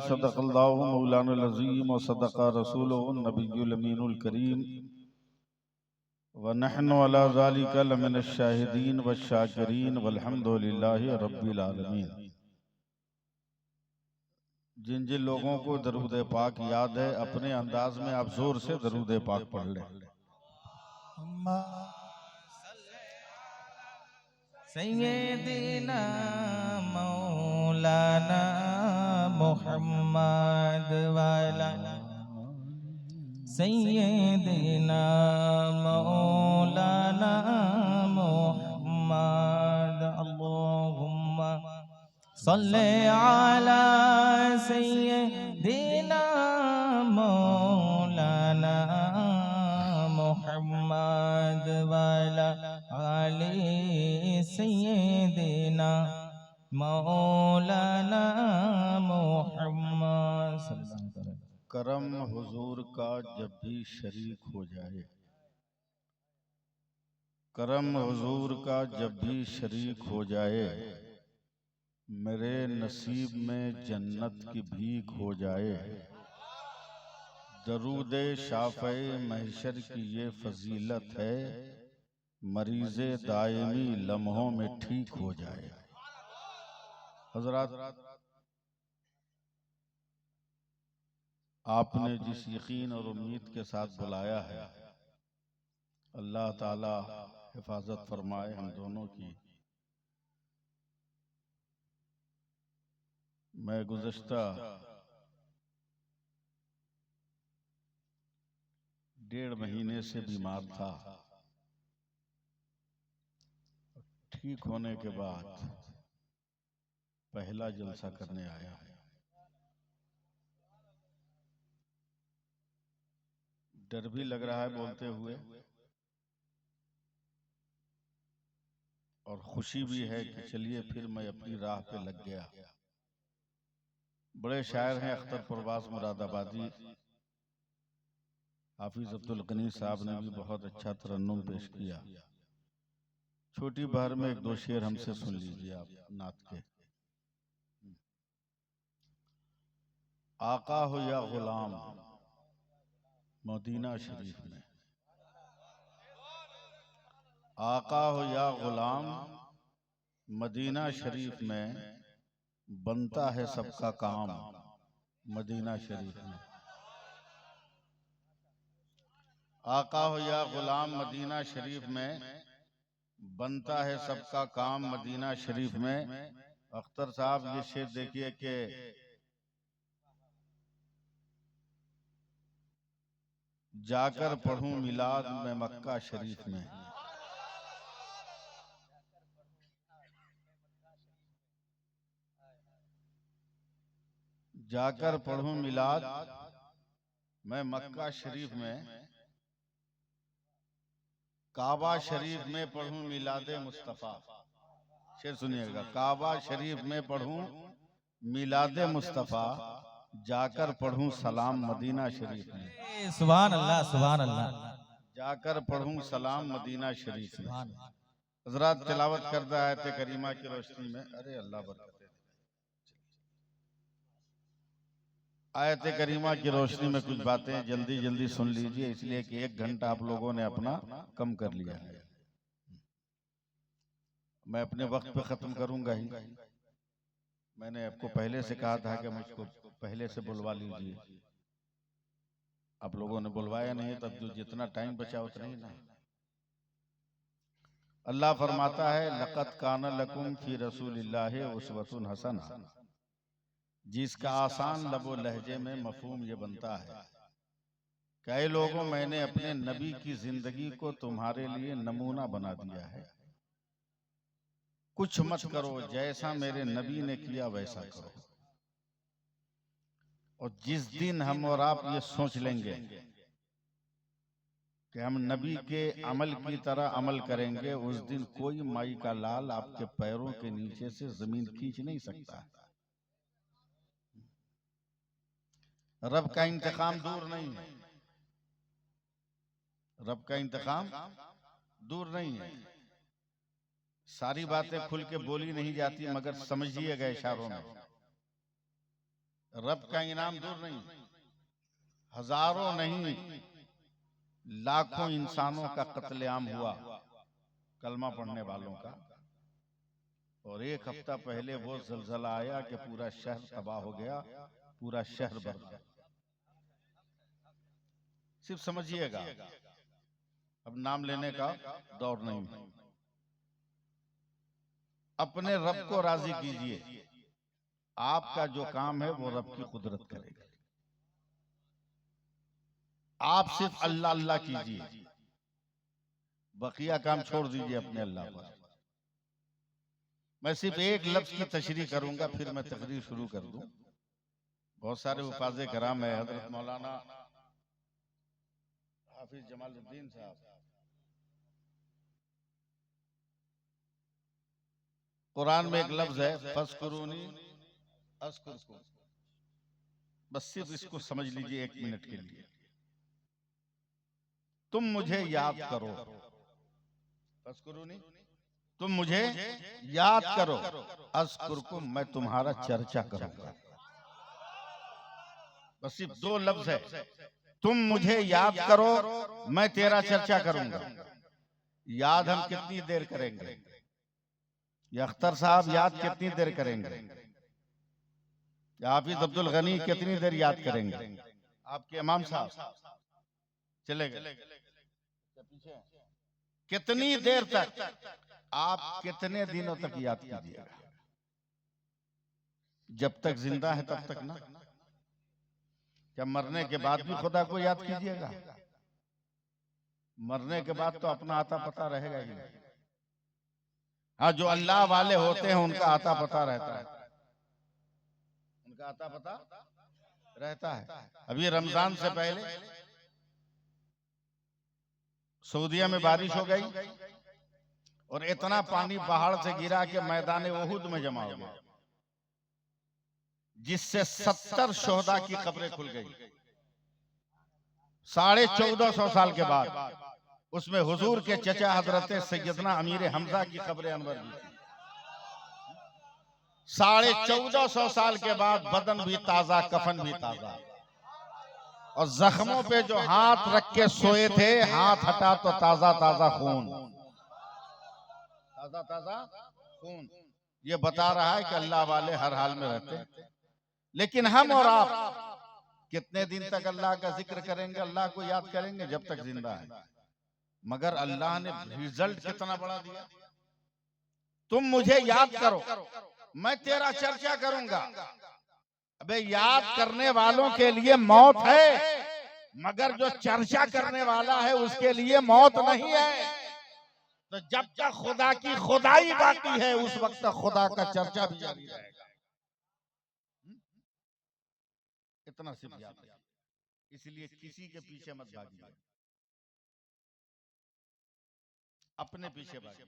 सदक़ल्लाहु मौलाना अज़ीम व सदक़ा रसूलुहु नबियुल अमीनुल करीम व नहनु अला ज़ालिका लमिनश शाहिदीन व शाकिरीन वल्हम्दुलिल्लाहि रब्बिल आलमीन। जिन जिन लोगों को दरूद पाक याद है अपने अंदाज में आप जोर से दरूद पाक पढ़ लें। सय्यदना मौलाना मुहम्मद वाला सय्यदना मौलाना मुहम्मद अल्लाहुम्मा सल्ले अला सय्यदना मौलाना मुहम्मद वाला आले सय्यदना मौलाना मुहम्मद सल्लल्लाहु अलैहि वसल्लम। करम हुजूर का जब भी शरीक हो जाए, करम हुजूर का जब भी शरीक हो जाए, मेरे नसीब में जन्नत की भीख हो जाए। दरूद शाफ़े महशर की ये फजीलत है, मरीज़े दायमी लम्हों में ठीक हो जाए। हज़रात, आपने जिस यकीन और उम्मीद के साथ बुलाया है, अल्लाह ताला हिफाजत फरमाए हम दोनों की। मैं गुज़श्ता 1.5 महीने से बीमार था। ठीक होने के बाद पहला जलसा करने आया है। डर भी लग रहा है बोलते हुए और खुशी भी है कि चलिए फिर मैं अपनी राह पे लग गया। बड़े शायर हैं अख्तर परवाज़ मुरादाबादी, हाफिज अब्दुल गनी साहब ने भी बहुत अच्छा तरन्नुम पेश किया। छोटी बहर में 1-2 शेर हमसे सुन लीजिए आप नात के। आका हो या गुलाम मदीना शरीफ में, आका हो या गुलाम मदीना शरीफ में, बनता है सबका काम मदीना शरीफ में। आका हो या गुलाम मदीना शरीफ में, बनता है सबका काम मदीना शरीफ में। अख्तर साहब ये शेर देखिए कि जाकर पढ़ूं मिलाद में मक्का शरीफ में, जाकर पढ़ूं मिलाद मैं मक्का शरीफ में, काबा शरीफ में पढ़ूं मिलादे मुस्तफ़ा। शेर सुनिएगा, काबा शरीफ में पढ़ूं मिलादे मुस्तफ़ा, जाकर पढ़ूं सलाम मदीना शरीफ में। सुभान अल्लाह सुभान अल्लाह। जाकर पढ़ूं सलाम मदीना शरीफ में। हज़रात तिलावत करता आयत करीमा की रोशनी में, अरे अल्लाह बरकत दे। आयत करीमा की रोशनी में कुछ बातें जल्दी जल्दी सुन लीजिए, इसलिए कि 1 घंटा आप लोगों ने अपना कम कर लिया है। मैं अपने वक्त पे खत्म करूंगा ही। मैंने आपको पहले से कहा था कि मुझको पहले से बुलवा लीजिए, आप लोगों ने बुलवाया नहीं, तब जो जितना टाइम बचा उतना ही ना। अल्लाह फरमाता है, लक़द काना लकुम फी रसूलिल्लाहि उस्वतुन हसना। जिसका आसान लबो लहजे में मफहूम ये बनता है, कई लोगों मैंने अपने नबी की जिंदगी को तुम्हारे लिए नमूना बना दिया है। कुछ मत करो, जैसा मेरे नबी ने किया वैसा करो। और जिस दिन हम और आप ये सोच लेंगे कि हम नबी के अमल की तरह अमल करेंगे, उस दिन कोई माई का लाल आपके पैरों के नीचे से जमीन खींच नहीं सकता। रब का इंतकाम दूर नहीं है, रब का इंतकाम दूर नहीं है। सारी बातें खुल के बोली नहीं जाती, मगर समझिएगा इशारों में। रब का इनाम दूर नहीं, हजारों नहीं लाखों इंसानों का कत्लेआम हुआ कलमा पढ़ने वालों का। और एक हफ्ता पहले वो जलजला आया कि पूरा शहर तबाह हो गया, पूरा शहर बर्बाद गया। सिर्फ समझिएगा, अब नाम लेने का दौर नहीं है। अपने रब को राजी कीजिए, आपका जो काम है वो रब की कुदरत करेगा। आप सिर्फ अल्लाह अल्लाह कीजिए, बकिया काम छोड़ दीजिए अपने अल्लाह पर। मैं सिर्फ एक लफ्ज की तशरीह करूंगा, फिर मैं तकरीर शुरू कर दूं। बहुत सारे उफाज़े कराम है, हजरत मौलाना हाफिज जमालुद्दीन साहब, कुरान में एक लफ्ज है फस्कुरूनी अस्कुरकुम, बस सिर्फ इसको समझ लीजिए एक मिनट के लिए। तुम मुझे याद करो, फस्कुरूनी, तुम मुझे याद करो, अस्कुरकुम, मैं तुम्हारा चर्चा करूंगा। बस सिर्फ दो लफ्ज है, तुम मुझे याद करो, मैं तेरा चर्चा करूंगा। याद हम कितनी देर करेंगे? या अख्तर साहब याद कितनी देर करेंगे? या हाफिज अब्दुल गनी कितनी देर याद करेंगे? आपके इमाम साहब चले गए, कितनी देर तक? आप कितने दिनों तक याद कीजिएगा? जब तक जिंदा है तब तक ना। क्या मरने के बाद भी खुदा को याद कीजिएगा? मरने के बाद तो अपना आता पता रहेगा ही नहीं। हाँ, जो अल्लाह वाले होते हैं उनका आता पता रहता है, उनका आता पता रहता है। अभी रमजान से पहले सऊदीया में बारिश हो गई और इतना पानी पहाड़ से गिरा कि मैदान ओहुद में जमा हो गया, जिससे 70 शोहदा की कब्रें खुल गई। 1450 साल के बाद उसमें हुजूर के चचा हजरत सैयदना अमीर हमजा की कब्र अनवर भी थी। 1450 साल के बाद बदन भी ताजा, कफन भी ताजा, और जख्मों पे जो हाथ रख के सोए थे, हाथ हटा तो ताजा ताजा खून, ताजा ताजा खून। ये बता रहा है कि अल्लाह वाले हर हाल में रहते हैं। लेकिन हम और आप कितने दिन तक अल्लाह का जिक्र करेंगे, अल्लाह को याद करेंगे? जब तक जिंदा है। मगर अल्लाह ने रिजल्ट कितना बड़ा दिया, तुम मुझे याद करो, मैं तेरा चर्चा करूंगा। अबे याद करने वालों के लिए मौत है, मगर जो चर्चा करने वाला है उसके लिए मौत नहीं है। तो जब तक खुदा की खुदाई बाकी है, उस वक्त तक खुदा का चर्चा भी जारी रहेगा। इतना सिर्फ याद है। इसलिए किसी के पीछे मत भागिए, अपने पीछे भागिए।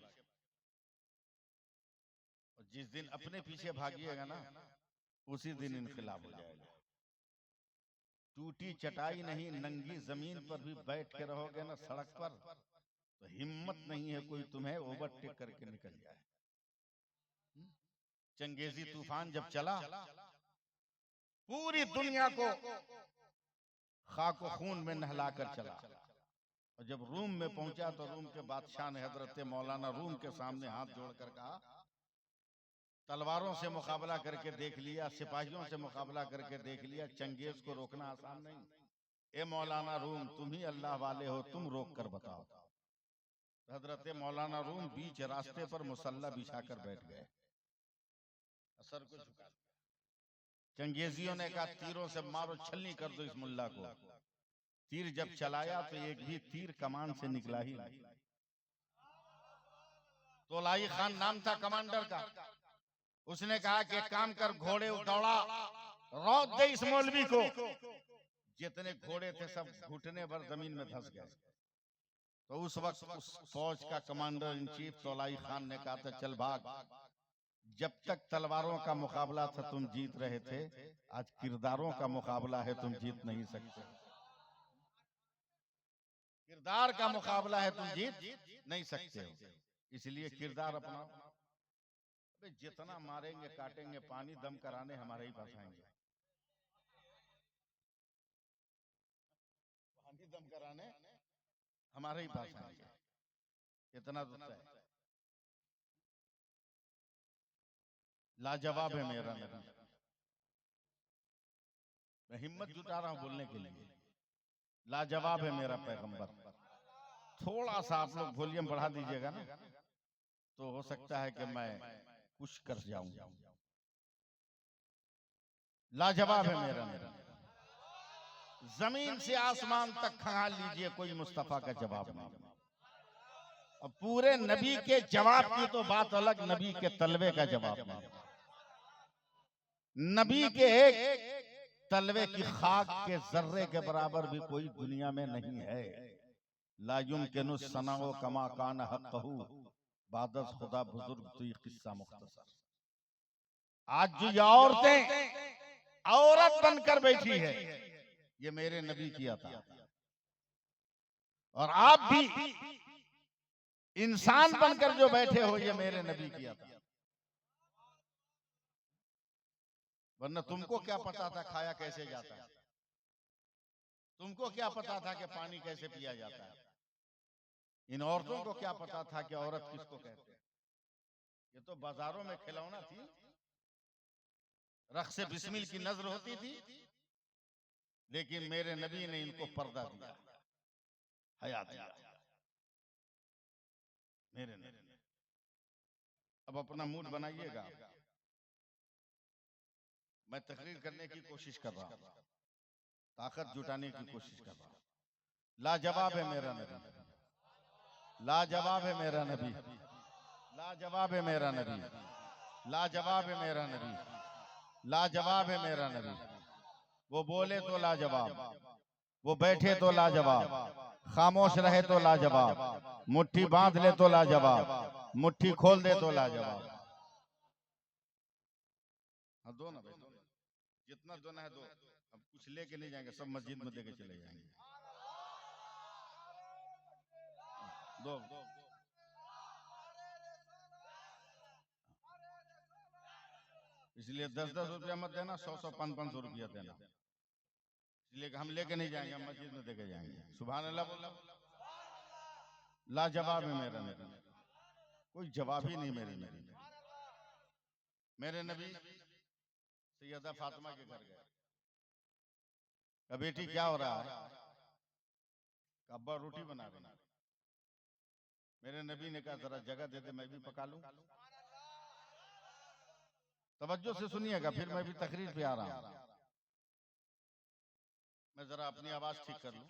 और जिस दिन अपने पीछे भागिएगा ना, उसी दिन इनकलाब हो जाएगा। टूटी चटाई नहीं, नंगी जमीन पर भी बैठ के रहोगे ना सड़क पर, तो हिम्मत नहीं है कोई तुम्हें ओवरटेक करके निकल जाए। चंगेजी तूफान जब चला, पूरी दुनिया को खाको खून में नहलाकर चला, और जब रूम में पहुंचा तो रूम के बादशाह ने हजरत मौलाना रूम के सामने हाथ जोड़कर कहा, तलवारों से मुकाबला करके देख लिया, सिपाहियों से मुकाबला करके देख लिया, चंगेज को रोकना आसान नहीं। ए मौलाना रूम, तुम ही अल्लाह वाले हो, तुम रोक कर बताओ। हजरत मौलाना रूम बीच रास्ते पर मुसल्ला बिछाकर बैठ गए, सर को झुका। चंगेजियों ने कहा, तीरों से मारो, छलनी कर दो इस मुल्ला को। तीर जब चलाया तो एक भी तीर कमान से निकला ही नहीं। तोलाई खान नाम था कमांडर का। उसने कहा कि काम कर, घोड़े दौड़ा, रौद दे इस मौलवी को। जितने घोड़े थे सब घुटने पर जमीन में धंस गए। तो उस वक्त उस फौज का कमांडर इन चीफ तोलाई खान ने कहा था, चल भाग। जब तक तलवारों का मुकाबला था तुम जीत रहे थे, आज किरदारों का मुकाबला है, तुम जीत नहीं सकते। किरदार का मुकाबला है, तुम जीत नहीं सकते हो। इसलिए किरदार अपना। जितना मारेंगे काटेंगे पानी, दम कराने हमारे ही पास आएंगे। कराने हमारे ही पास आएंगे, इतना तो तय। लाजवाब है मेरा नबी। मैं हिम्मत जुटा रहा हूं बोलने के लिए, लाजवाब है मेरा पैगंबर। थोड़ा सा आप लोग वॉल्यूम बढ़ा दीजिएगा ना, तो हो सकता है कि मैं कुछ कर जाऊं। लाजवाब है मेरा नबी। जमीन से आसमान तक खंगाल लीजिए, कोई मुस्तफा का जवाब नहीं। और पूरे नबी के जवाब की तो बात अलग, नबी के तलवे का जवाब नहीं। नबी के एक तलवे की खाक के जर्रे के बराबर भी कोई दुनिया में नहीं है। ला युमकिनु सनाओ कमा कान हक़हू बादस खुदा बुजुर्ग तो ये किस्सा मुख्तसर। आज जो ये औरतें औरत बनकर बैठी है, ये मेरे नबी किया था। और आप भी इंसान बनकर जो बैठे हो, ये मेरे नबी किया था। वरना तुमको क्या पता था खाया कैसे जाता है? तुमको क्या पता था कि पानी कैसे पिया जाता है? इन औरतों को क्या पता था कि औरत किसको कहते हैं? ये तो बाजारों में खिलौना थी, रक्स बिस्मिल की नजर होती थी, लेकिन मेरे नबी ने इनको पर्दा दिया, हया दिया। मेरे नबी। अब अपना मूड बनाइएगा, मैं तकरीर करने की कोशिश कर रहा हूं, ताकत जुटाने की कोशिश कर रहा हूं। लाजवाब है मेरा नबी, लाजवाब है मेरा नबी, लाजवाब है मेरा नबी, लाजवाब है मेरा नबी, लाजवाब है मेरा नबी। वो बोले तो लाजवाब, वो बैठे तो लाजवाब, खामोश रहे तो लाजवाब, मुट्ठी बांध ले तो लाजवाब, मुट्ठी खोल दे तो लाजवाब। हाँ दो ना भाई, जितना दोना है दो। अब कुछ लेके नहीं जाएंगे, सब मस्जिद में देके चले जाएंगे। दो। इसलिए 10-10 रुपया मत देना, 100-100, 500 रुपया देना। इसलिए हम लेके नहीं जाएंगे, हम मस्जिद में देके जाएंगे। सुभान अल्लाह बोला। लाजवाब है मेरा नबी, कोई जवाब ही नहीं मेरे नबी। मेरे नबी सैयदा फातिमा के घर गए, कहा बेटी क्या हो रहा है? अब्बा रोटी बना रहे हैं। मेरे नबी ने कहा जरा जगह दे दे, मैं भी पका लूं। तवज्जो से सुनिएगा, फिर मैं भी तकरीर पे आ रहा हूं। मैं जरा अपनी आवाज ठीक कर लूं,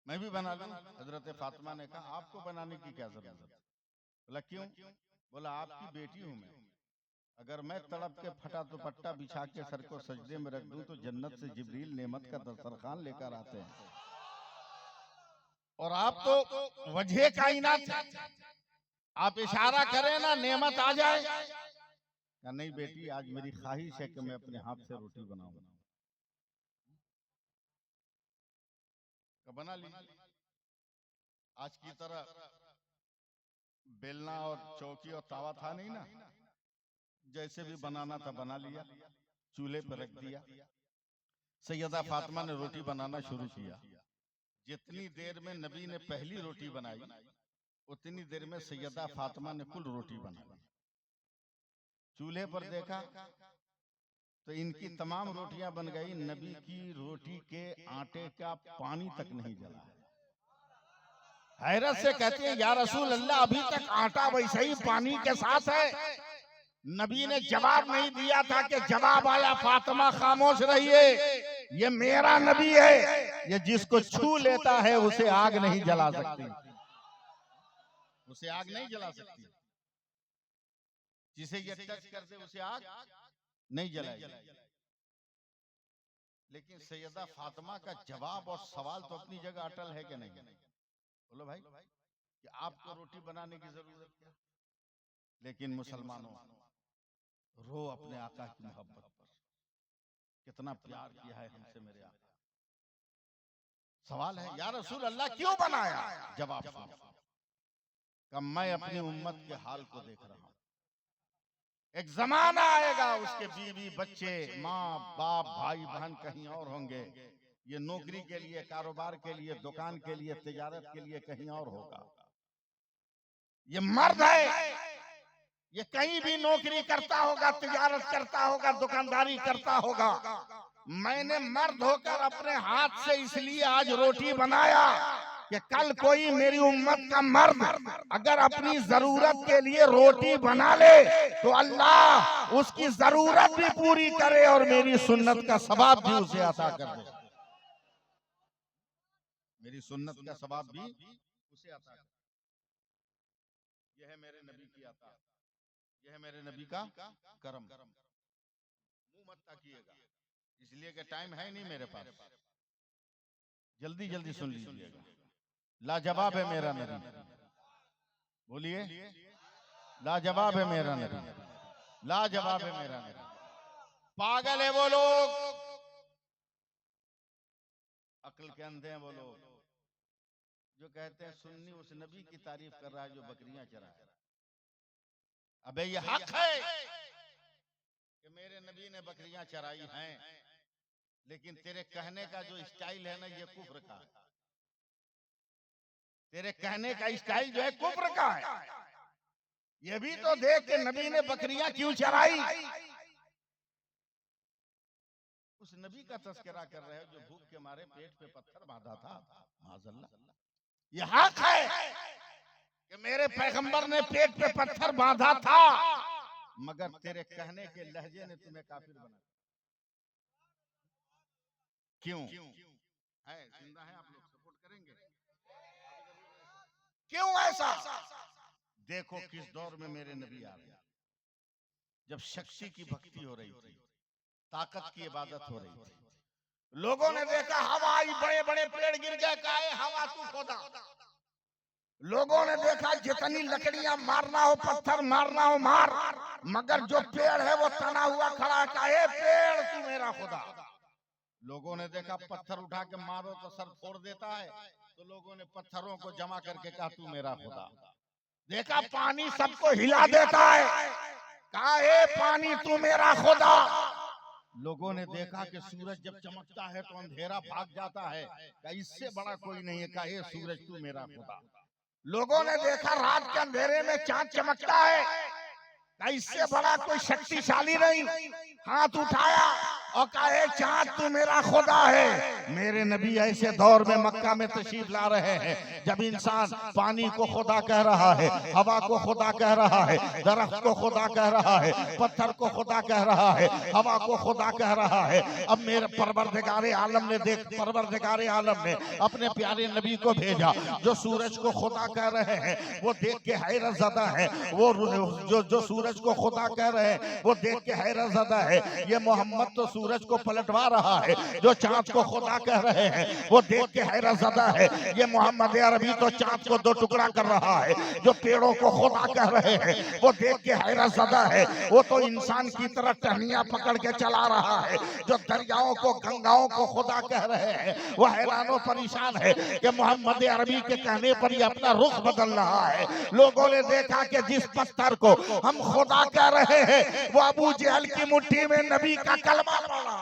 मैं भी बना लूं। हजरत फातिमा ने कहा आपको बनाने की क्या जरूरत? बोला क्यों? बोला आपकी बेटी हूं मैं, अगर मैं तड़प के फटा दुपट्टा बिछा के सर को सजदे में रख दूं तो जन्नत से जिब्रील नेमत का दस्तरखान लेकर आते हैं, और आप तो वजह कायनात है, आप इशारा करें ना नेमत आ जाए। या नहीं बेटी, आज मेरी ख्वाहिश है कि मैं अपने हाथ से रोटी बनाऊं। बना लीजिए, आज की तरह बेलना और चौकी और तावा था नहीं ना, जैसे भी बनाना था बना लिया, चूल्हे पर रख दिया। सैयदा फातिमा ने रोटी बनाना शुरू किया। जितनी देर में नबी ने पहली रोटी बनाई, उतनी देर में सैयदा फातिमा ने कुल रोटी बनाई। चूल्हे पर देखा तो इनकी तमाम रोटियां बन गई, नबी की रोटी के आटे का पानी तक नहीं जला। हैरत से कहते हैं या रसूल अल्लाह, अभी तक आटा वैसे ही पानी के साथ है। नबी ने जवाब नहीं दिया था कि जवाब आया फातिमा खामोश रहिए, ये मेरा नबी है, ये जिसको छू लेता है उसे आग नहीं जला सकती, उसे आग नहीं जला सकती, जिसे ये टच कर दे उसे आग नहीं जलाएगी। लेकिन सैयदा फातिमा का जवाब और सवाल तो अपनी जगह अटल है कि नहीं? बोलो भाई कि आपको रोटी बनाने की जरूरत क्या? लेकिन मुसलमानों, रो अपने आका की मोहब्बत पर, कितना प्यार किया है हमसे मेरे आका। सवाल है या रसूल अल्लाह क्यों बनाया? जवाब सुनो, कि मैं अपनी उम्मत के हाल को देख रहा हूं। एक जमाना आएगा उसके बीवी बच्चे माँ बाप भाई बहन कहीं और होंगे, ये नौकरी के लिए, कारोबार के लिए, दुकान के लिए, तिजारत के लिए कहीं और होगा। ये मर्द है, ये कहीं भी नौकरी करता होगा, तिजारत करता होगा, दुकानदारी करता होगा। मैंने मर्द होकर अपने हाथ से इसलिए आज रोटी बनाया कि कल कोई मेरी उम्मत का मर्द अगर अपनी जरूरत के लिए रोटी बना ले तो अल्लाह उसकी जरूरत भी पूरी करे और मेरी सुन्नत का सवाब भी उसे अता कर दे। मेरी सुन्नत का सवाब भी उसे अता कर। यह है मेरे नबी की अता, यह है मेरे नबी का करम। मुंह मत ताकिएगा, इसलिए कि टाइम है नहीं मेरे पास। जल्दी जल्दी सुन लीजिएगा। लाजवाब है मेरा नबी, बोलिए लाजवाब है मेरा नबी, लाजवाब है मेरा नबी। पागल है वो लोग, अक्ल के अंधे हैं वो लोग जो कहते हैं सुन्नी उस नबी की तारीफ कर रहा है जो बकरियां चराए। अबे ये हक है कि मेरे नबी ने बकरियां चराई हैं, लेकिन तेरे कहने का जो स्टाइल है ना ये कुफ्र का है। तेरे कहने का स्टाइल जो है कुफ्र का है। ये भी तो देख के नबी ने बकरियां क्यों चराई। उस नबी का तस्करा कर रहे हो जो भूख के मारे पेट पे पत्थर बांधा था। माज़अल्लाह, ये हक है कि मेरे पैगंबर ने पेट पे पत्थर बांधा था, मगर तेरे कहने के लहजे ने तुम्हें काफिर बना। क्यों है? जिंदा है आप लोग, सपोर्ट करेंगे? क्यों ऐसा? देखो किस दौर में मेरे नबी आ रहे, जब शक्ति की भक्ति हो रही थी, ताकत की इबादत हो रही थी। लोगों ने देखा हवा आई, बड़े बड़े पेड़ गिर गए, कहे हवा तू खोदा। लोगों ने देखा जितनी लकड़ियां मारना हो, पत्थर मारना हो मार, मगर जो पेड़ है वो तना हुआ खड़ा, कहे पेड़ तू मेरा खुदा। लोगों ने देखा पत्थर उठा के मारो तो सर फोड़ देता है, तो लोगों ने पत्थरों को जमा करके कहा तू मेरा खुदा। देखा पानी सबको हिला देता है, कहा हे पानी तू मेरा खुदा। लोगों ने देखा कि सूरज जब चमकता है तो अंधेरा भाग जाता है, कहा इससे बड़ा कोई नहीं है, कहा हे सूरज तू मेरा खुदा। लोगों ने देखा रात के अंधेरे में चांद चमकता है, कहा इससे बड़ा कोई शक्तिशाली नहीं, हाथ उठाया और कहा चांद तू मेरा खुदा है। मेरे नबी ऐसे दौर में मक्का में तशरीफ ला रहे हैं जब इंसान पानी को खुदा कह रहा है, हवा को खुदा कह रहा है, दरख्त को खुदा कह रहा है, पत्थर को खुदा कह रहा है, हवा को खुदा कह रहा है। अब मेरे परवरदिगारे आलम ने परवरदिगारे आलम ने अपने प्यारे नबी को भेजा जो सूरज को खुदा कह रहे हैं, वो देख के हैरत ज़दा है। वो जो सूरज को खुदा कह रहे हैं वो देख के हैरत ज़दा है। ये मोहम्मद तो सूरज को पलटवा रहा है, जो चांद को खुदा कह रहे हैं वो देख के हैरत ज़दा है। ये मोहम्मद अरबी तो चांद को दो टुकड़ा कर रहा है, जो पेड़ों को खुदा कह रहे हैं वो देख के हैरत ज़दा है। वो तो इंसान की तरह टहनियां पकड़ के चला रहा है, जो दरियाओं को गंगाओं को खुदा कह रहे हैं वो हैरान और परेशान है कि मोहम्मद अरबी के कहने पर ही अपना रुख बदल रहा है। लोगों ने देखा कि जिस पत्थर को हम खुदा कह रहे हैं वो अबू जहल की मुट्ठी में नबी का कलमा पड़ा।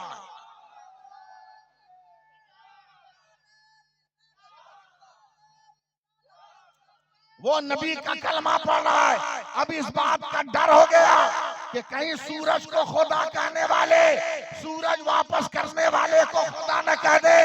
वो नबी का कलमा पड़ रहा है। अब इस बात का डर हो गया कि कहीं सूरज को खुदा कहने वाले सूरज वापस करने वाले को खुदा न कह दे,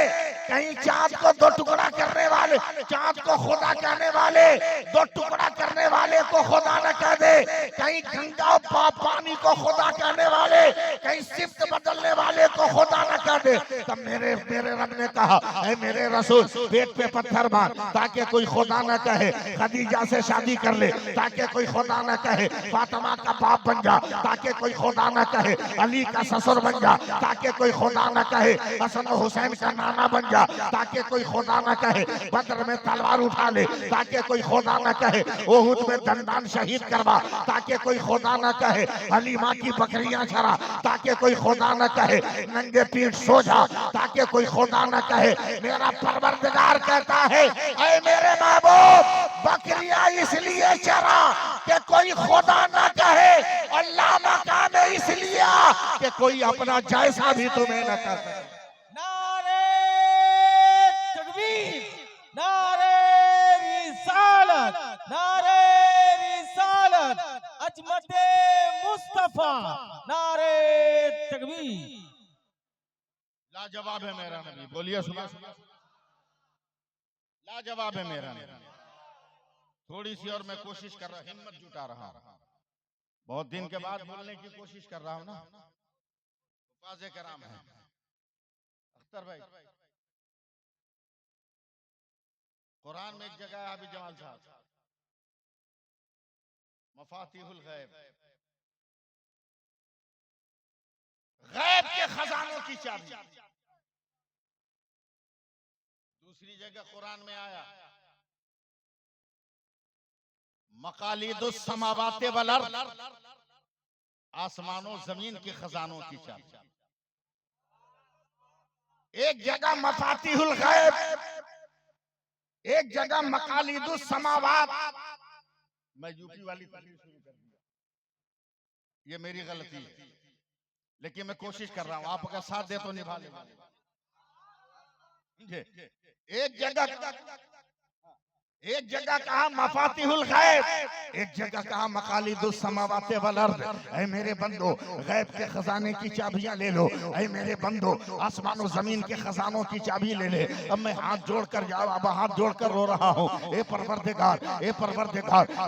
कहीं चांद को दो टुकड़ा करने वाले चांद को खुदा कहने वाले दो टुकड़ा करने वाले को खुदा न कह दे, कहीं गंगा पानी को खुदा कहने वाले कहीं सिफ्त बदलने वाले को खुदा न कह दे। तब मेरे रब ने कहा ऐ मेरे रसूल पेट पे पत्थर मार ताकि कोई खुदा न कहे, खदीजा से शादी कर ले ताकि कोई खुदा न कहे, फातिमा का बाप बन जा ताकि कोई खुदा न कहे, अली का ससुर बन जा ताकि कोई खुदा न कहे, हसन और हुसैन का नाना बन जा ताकि कोई खुदा न कहे, बदर में तलवार उठा ले ताकि कोई खुदा न कहे, ओहुद में दंदान शहीद करवा ताकि कोई खुदा न कहे, हलीमा की बकरियां चरा ताकि कोई खुदा न कहे, नंगे पीठ सो जा ताकि कोई खुदा न कहे। मेरा परवरदिगार कहता है ऐ मेरे महबूब बकरियां इसलिए चरा कि कोई खुदा न कहे, अल्लाह मकाम इसलिए कि कोई अपना जैसा भी तुम्हें न कर सके। नारे अजमत मुस्तफा नारे तकबीर। लाजवाब है मेरा नबी, बोलिए सुबह। लाजवाब है मेरा नबी। थोड़ी सी और मैं कोशिश कर रहा, हिम्मत जुटा रहा हूं, बहुत दिन के बाद बोलने की कोशिश कर रहा हूं ना। फाज़े कराम है अख्तर भाई, कुरान में एक जगह है, अभी जमाल साहब, मफातिहुल गैब, गैब के खजानों की चाबी। दूसरी जगह कुरान में आया मकालिदुस समावाते वल अर्द, आसमानों जमीन के खजानों की चाबी। एक जगह मफातिहुल गैब, एक जगह मकालिदुस समावात। मैं यूपी वाली तकरीर शुरू कर दिया, ये मेरी गलती है, लेकिन मैं कोशिश कर रहा हूं, आप अगर साथ दे तो निभा लेंगे। एक जगह कहा मफातिहुल गैब, एक जगह कहा मकालिदुस समावाते वल अर्द। ऐ मेरे बंदो, गैब के खजाने की चाबियां ले लो। ऐ मेरे बंदो, आसमानों जमीन के खजानों की चाबी ले ले। अब मैं हाथ जोड़कर अब हाथ जोड़कर रो रहा हूँ, ए परवरदिगार,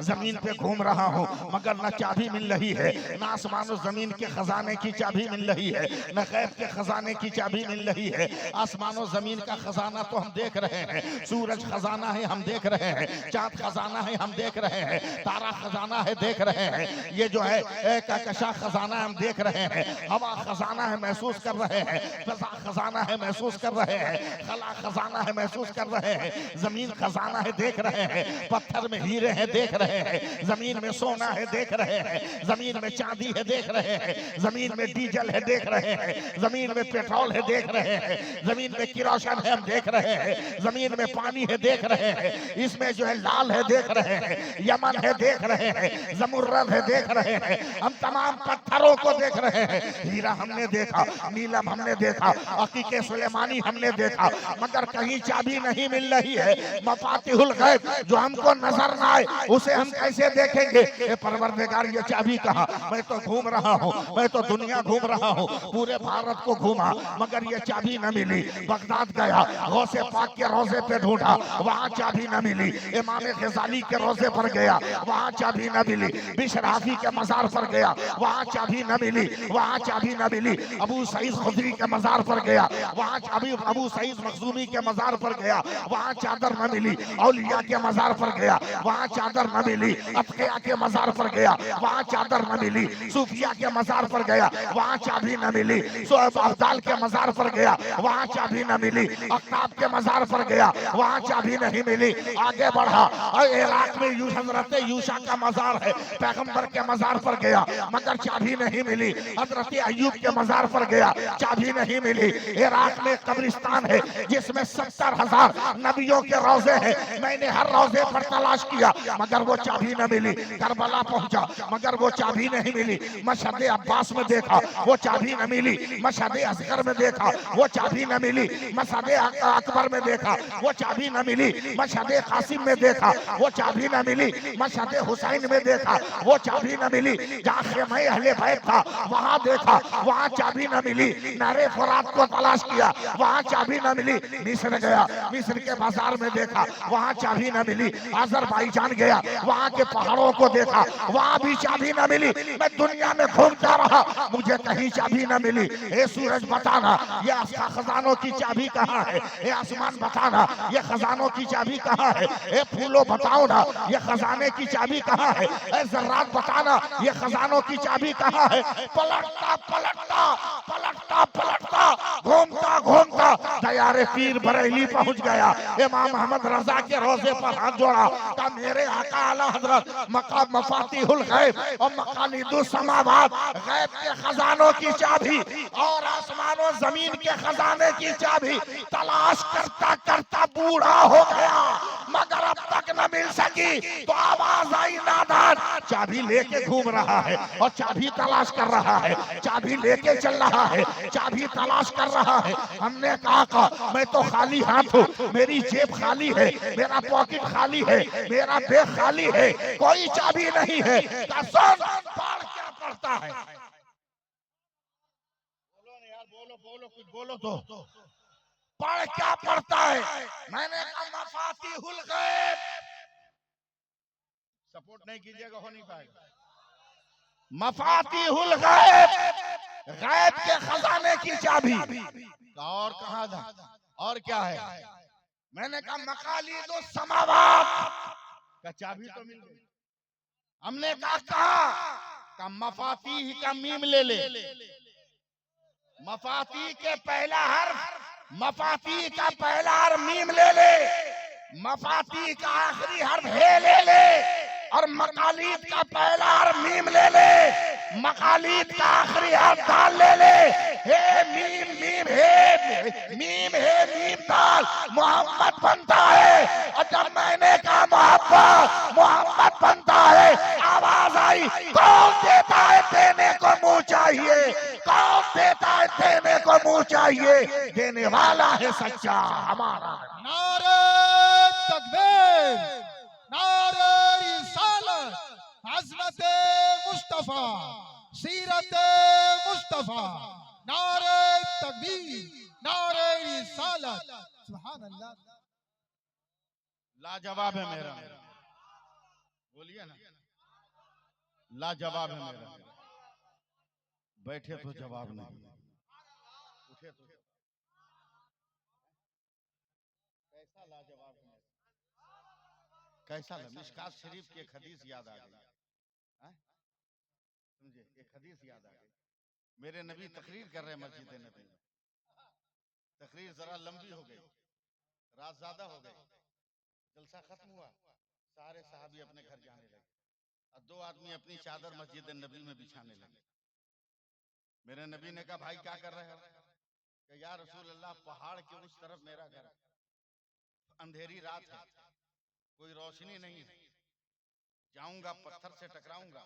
जमीन पे घूम रहा हूँ मगर न चाबी मिल रही है, न आसमानों जमीन के खजाने की चाबी मिल रही है, न गैब के खजाने की चाबी मिल रही है। आसमानों जमीन का खजाना तो हम देख रहे हैं, सूरज खजाना है हम देख रहे हैं, चांद खजाना है हम देख रहे हैं, तारा खजाना है देख रहे हैं, ये जो है कहकशां खजाना हम देख रहे हैं, हवा खजाना है महसूस कर रहे हैं, फजा खजाना है महसूस कर रहे हैं, खला खजाना है महसूस कर रहे हैं, जमीन खजाना है देख रहे हैं, पत्थर में हीरे हैं देख रहे हैं, जमीन में सोना है देख रहे हैं, जमीन में चांदी है देख रहे हैं, जमीन में डीजल है देख रहे हैं, जमीन में पेट्रोल है देख रहे हैं, जमीन में किरोसिन है हम देख रहे हैं, जमीन में पानी है देख रहे हैं, इसमें जो है लाल है देख रहे हैं, यमन है देख रहे हैं, जमुर्रद है देख रहे हैं, हम तमाम पत्थरों को देख रहे हैं। हीरा हमने देखा, नीलम हमने देखा, अकीके सुलेमानी हमने देखा, मगर कहीं चाबी नहीं मिल रही है। मफातिहुल गैब जो हमको नजर ना आए उसे हम कैसे देखेंगे? ए परवरदिगार, ये चाबी कहाँ? मैं तो घूम रहा हूँ, मैं तो दुनिया घूम रहा हूँ, पूरे भारत को घूमा मगर ये चाबी न मिली। बगदाद गया, गौसे पाक के रोजे पे ढूंढा, वहाँ चाबी न मिली। इमाम गजाली के रोजे पर गया, वहाँ चाबी न मिली। बिशराफी के मजार पर गया, वहाँ चाबी न मिली, वहाँ चाबी न मिली। अबू सईद खुदरी के मजार पर गया, वहाँ चाबी, अबू सईद मखजूमी के मजार पर गया, वहाँ चादर न मिली। औलिया के मजार पर गया, वहाँ चादर न मिली। अतकिया के मजार पर गया, वहाँ चादर न मिली। सूफिया के मजार पर गया, वहाँ चाबी न मिली। शोएब अब्दाल के मजार पर गया, वहाँ चाबी न मिली। अख्ताब के मजार पर गया, वहाँ चाबी नहीं मिली। आगे बढ़ा और इराक में हजरत यूशा का मजार है, पैगंबर के मजार पर गया मगर चाबी नहीं मिली। हजरत अय्यूब के मजार पर गया, चाबी नहीं मिली। इराक में कब्रिस्तान है जिसमें 70,000 नबियों के रोजे हैं, मैंने हर रोजे पर तलाश किया मगर वो चाबी न मिली। करबला पहुंचा मगर वो चाबी नहीं मिली। मशहद अब्बास में देखा, वो चाबी न मिली। मशहद असगर में देखा, वो चाबी न मिली। मशहद अकबर में देखा, वो चाबी न मिली। मशहद कासिम में देखा, वो चाबी न मिली। मशहद हुसैन में देखा, वो चाबी न मिली। जहाँ खेमा अहले बैत था वहाँ देखा, वहाँ चाबी न मिली। नारे फुरात को तलाश किया, वहाँ चाबी न मिली। मिस्र गया, मिस्र के बाजार में देखा, वहाँ चाबी न मिली। अजरबैजान गया, वहाँ के पहाड़ों को देखा, वहाँ भी चाबी न मिली। मैं दुनिया में घूमता रहा, मुझे कहीं चाबी न मिली। ए सूरज बताना, ये खजानों की चाबी कहाँ है? ए आसमान बताना, ये खजानों की चाबी कहाँ है? ए फूलों बताओ ना, ये खजाने की चाबी कहाँ है? ए जर्रात बताना, ये खजानों की चाबी कहाँ है? पलटता पलटता पलटता पलटता घूमता घूमता दयारे पीर बरेली पहुंच गया। इमाम मोहम्मद रजा के रोजे पर हाथ जोड़ा, का मेरे आका आला हजरत मकाम मफातिहुल गैब और मकालिदुस समावात, गैब के खजानों की चाबी और आसमानों जमीन के खजाने की चाबी तलाश करता करता बूढ़ा हो गया मगर अब तक न मिल सकी तो आवाज आई नादान, चाबी लेके घूम रहा है और चाबी तलाश कर रहा है, चाबी लेके चल रहा है, चाबी तलाश कर रहा है। हमने कहा मैं तो खाली हाथ हूँ, मेरी जेब खाली है, मेरा पॉकेट खाली है, मेरा बैग खाली है, कोई चाबी नहीं है। सुन, पढ़ क्या पढ़ता है? बोलो ना यार, बोलो बोलो, कुछ बोलो तो। पढ़ क्या पढ़ता है? मैंने कहा मफातिहुल गैब। सपोर्ट नहीं कीजिएगा, हो नहीं पाएगा। मफातिहुल गैब, गैब के खजाने की चाबी। और कहां था? और क्या है? मैंने कहा मकालीदो समावात का चाबी तो मिल गई। हमने कहा मफातीह का मीम ले ले, मफाती के पहला हर्फ, मफाती का पहला हर्फ मीम ले ले, मफाती का आखिरी हर्फ हे ले ले, और मकालीद का पहला हर्फ मीम ले ले, मकालीद का आखिरी हर्फ दाल ले ले। हे मीम मीम हे मीम हे मीम दाल, मोहम्मद बनता है। और जब मैंने कहा मोहम्मद बनता है, आवाज आई, कौन देता है देने को मुंह चाहिए, कौन देता है देने को मुंह चाहिए, देने वाला है सच्चा हमारा। नारे तकबीर, नारे रिसालत, हज़रत मुस्तफा, सीरत मुस्तफा, नारे तकबीर, नारे रिसालत, सुभान अल्लाह। लाजवाब है मेरा, बोलिए ना, लाजवाब है मेरा। बैठे तो जवाब नहीं, उठे तो कैसा लाजवाब है, कैसा मिशकात शरीफ की एक हदीस याद आ गई। समझे, एक हदीस याद आ गई। मेरे नबी तकरीर कर रहे मस्जिद नबी में, तकरीर जरा लंबी हो गई, रात ज्यादा हो गई, जलसा खत्म हुआ, सारे साहबी अपने घर जाने लगे और दो आदमी अपनी चादर मस्जिद नबी में बिछाने लगे। मेरे नबी ने कहा भाई क्या कर रहे हो? कि या रसूल अल्लाह, पहाड़ के उस तरफ मेरा घर, अंधेरी रात है, कोई रोशनी नहीं है, जाऊंगा पत्थर से टकराऊंगा,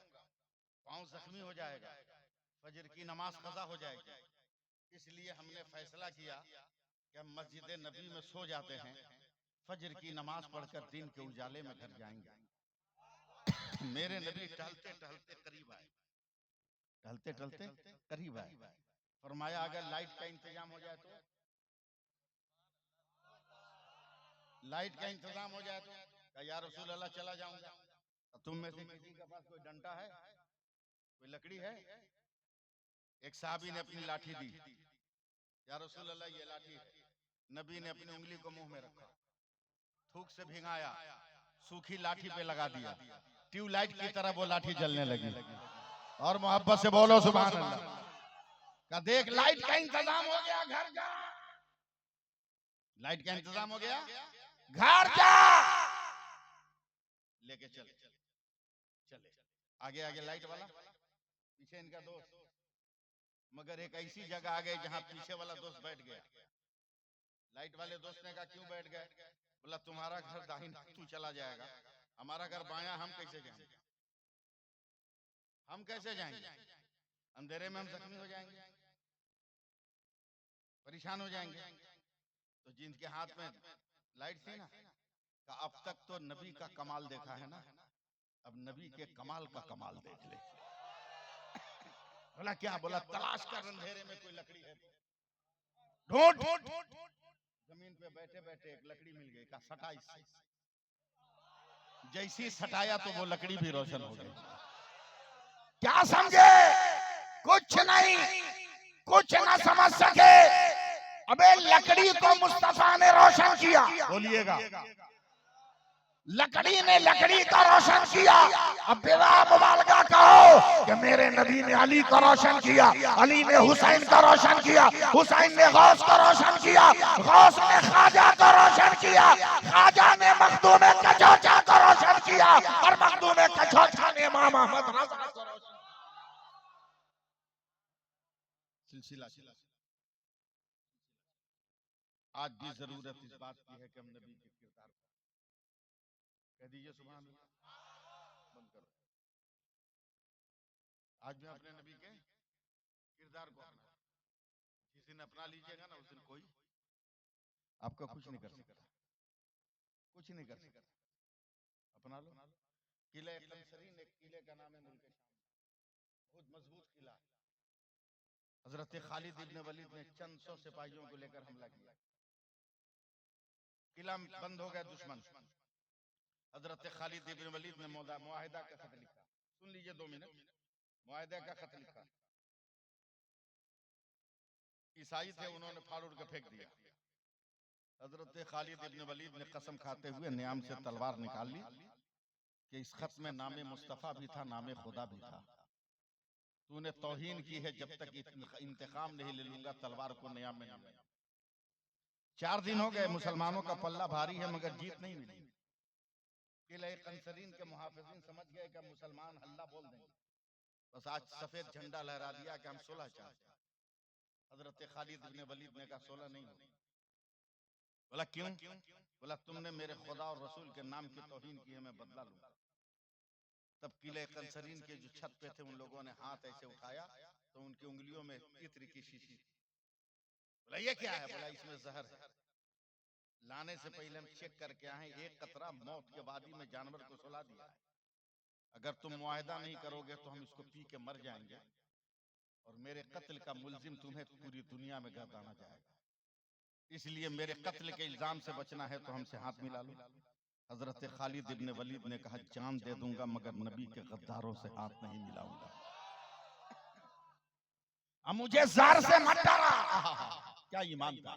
पांव जख्मी हो जाएगा, फजर की नमाज कज़ा हो जाएगी, इसलिए हमने फैसला किया कि हम मस्जिद नबी में सो जाते हैं, फजर की नमाज पढ़कर दिन के उजाले में घर जाएंगे। मेरे नबी टहलते टहलते करीब आए, टहलते टहलते करीब आए, फरमाया अगर लाइट का इंतजाम हो जाए तो, लाइट का इंतजाम हो जाए तो, या रसूल अल्लाह चला जाऊंगा। तुम में से किसी के पास कोई डंडा है, कोई लकड़ी है? एक साहबी ने अपनी लाठी दी, या रसूल अल्लाह ये लाठी है। नबी ने अपनी उंगली को मुंह में रखा, थूक से भिंगाया, सूखी लाठी पे लगा दिया, ट्यूबलाइट की तरह वो लाठी जलने लगी। और मोहब्बत से बोलो सुभान अल्लाह। का देख, लाइट का इंतजाम हो गया, घर जा, लाइट का इंतजाम हो गया, घर जा, लेके चले चले, आगे आगे लाइट वाला, पीछे इनका दोस्त, मगर एक ऐसी जगह आ गई जहां पीछे वाला दोस्त बैठ गया। लाइट वाले दोस्त ने कहा क्यों बैठ गए? बोला तुम्हारा घर दाहिना, तू चला जाएगा, हमारा घर बायां, हम कैसे जाएंगे, हम कैसे जाएंगे, अंधेरे में हम जख्मी हो जाएंगे, परेशान हो जाएंगे। तो जिनके हाथ में लाइट थी ना, अब तक तो नबी का कमाल देखा है ना, अब नबी के कमाल का कमाल देख ले। बोला क्या? बोला तलाश कर अंधेरे में कोई लकड़ी है, ढूंढ। जमीन पे बैठे बैठे एक लकड़ी मिल गई, का सटा इससे, जैसी सटाया तो वो लकड़ी भी रोशन हो गई। क्या समझे? कुछ नहीं, कुछ ना समझ सके। अबे लकड़ी को मुस्तफा ने रोशन किया, बोलिएगा, लकड़ी ने लकड़ी का रोशन किया। अब बिला मुबालगा कहो कि मेरे नबी ने अली का रोशन किया, अली ने हुसैन का रोशन किया, हुसैन ने गौस का रोशन किया, गौस ने ख्वाजा का रोशन किया, ख्वाजा ने मखदूम कचौचा का रोशन किया, और मखदूम कचौचा ने इमाम अहमद रज़ा का रोशन किया। सिलसिला आज भी जरूरत इस बात की है कि हम नबी के किरदार कह दीजिए सुभान अल्लाह। बंद करो। आज मैं अपने नबी के किरदार को अपना, जिस दिन अपना लीजिएगा ना उस दिन कोई आपका कुछ नहीं कर सकता, कुछ नहीं कर सकता। अपना लो। किले कंसरीन, एक किले का नाम है मुल्क शाम, बहुत मजबूत किला। हजरत खालिद इब्न वलीद ने चंद सौ सिपाहियों को लेकर हमला किया, किला बंद हो गया दुश्मन। हजरत खालिद इब्न वलीद ने मुआहिदा का खत लिखा, सुन लीजिए 2 मिनट। मुआहिदा का खत लिखा, ईसाई थे, उन्होंने फाड़ उड़ के फेंक दिया। हजरत खालिद इब्न वलीद ने कसम खाते हुए नियाम से तलवार निकाल ली कि इस खत में नामे मुस्तफा भी था, नामे खुदा भी था। तूने तौहीन की है, जब तक इंतकाम नहीं ले लूंगा तलवार को नियाम में नहीं लूंगा। 4 दिन हो गए, मुसलमानों का पल्ला भारी है मगर जीत नहीं मिली। किले कंसरीन के मुहाफिजीन समझ गए कि मुसलमान हल्ला बोल देंगे, बस आज सफेद झंडा लहरा दिया कि हम सुलह चाहते हैं। हजरत खालिद इब्न वलीद ने कहा सुलह नहीं होगी। बोला क्यों? बोला तुमने मेरे खुदा और रसूल के नाम की तौहीन की है, मैं बदला लूंगा। तब किले कंसरीन के जो छत पे थे उन लोगों ने हाथ ऐसे उठाया तो उनकी उंगलियों में इत्र की शीशी थी। बोला ये क्या है? बोला इसमें जहर है, लाने से पहले हम चेक करके आए, एक कतरा मौत के वादी में जानवर को सुला दिया है। अगर तुम मुआहिदा नहीं करोगे तो हम इसको पी के मर जाएंगे और मेरे कत्ल का मुलजिम तुम्हें पूरी दुनिया में गर्दाना जाएगा। इसलिए मेरे कत्ल के इल्जाम से बचना है तो हमसे हाथ मिला लो। हजरत खालिद इब्न वलीद ने कहा जान दे दूंगा मगर नबी के गद्दारों से हाथ नहीं मिलाऊंगा। अब मुझे जार से मत डरा, क्या ईमान था,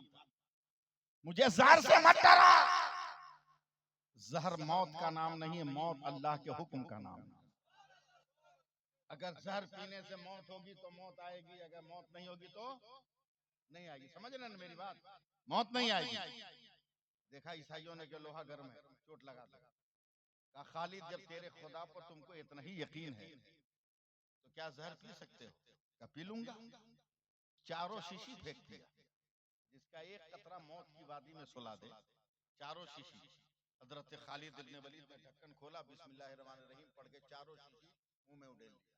मुझे जार से मत डरा। जहर मौत का नाम नहीं है, मौत अल्लाह के हुक्म का नाम है। अगर जहर पीने से मौत होगी तो मौत आएगी, अगर मौत नहीं होगी तो नहीं आएगी। समझ रहे ना मेरी बात? मौत नहीं आएगी। देखा ईसाइयों ने कि लोहा गर्म है, चोट लगा दिया। कहा खालिद जब तेरे खुदा पर तुमको इतना ही यकीन है तो क्या जहर पी सकते हो? क्या पी लूंगा। चारों शीशी फेंक दिया, जिसका एक कतरा मौत की वादी में सुला दे। चारों शीशी। हजरत खालिद इब्न वलीद ने ढक्कन खोला, बिस्मिल्लाहिर्रहमानिर्रहीम पढ़ के चारों शीशी मुंह में उड़ेल दिया।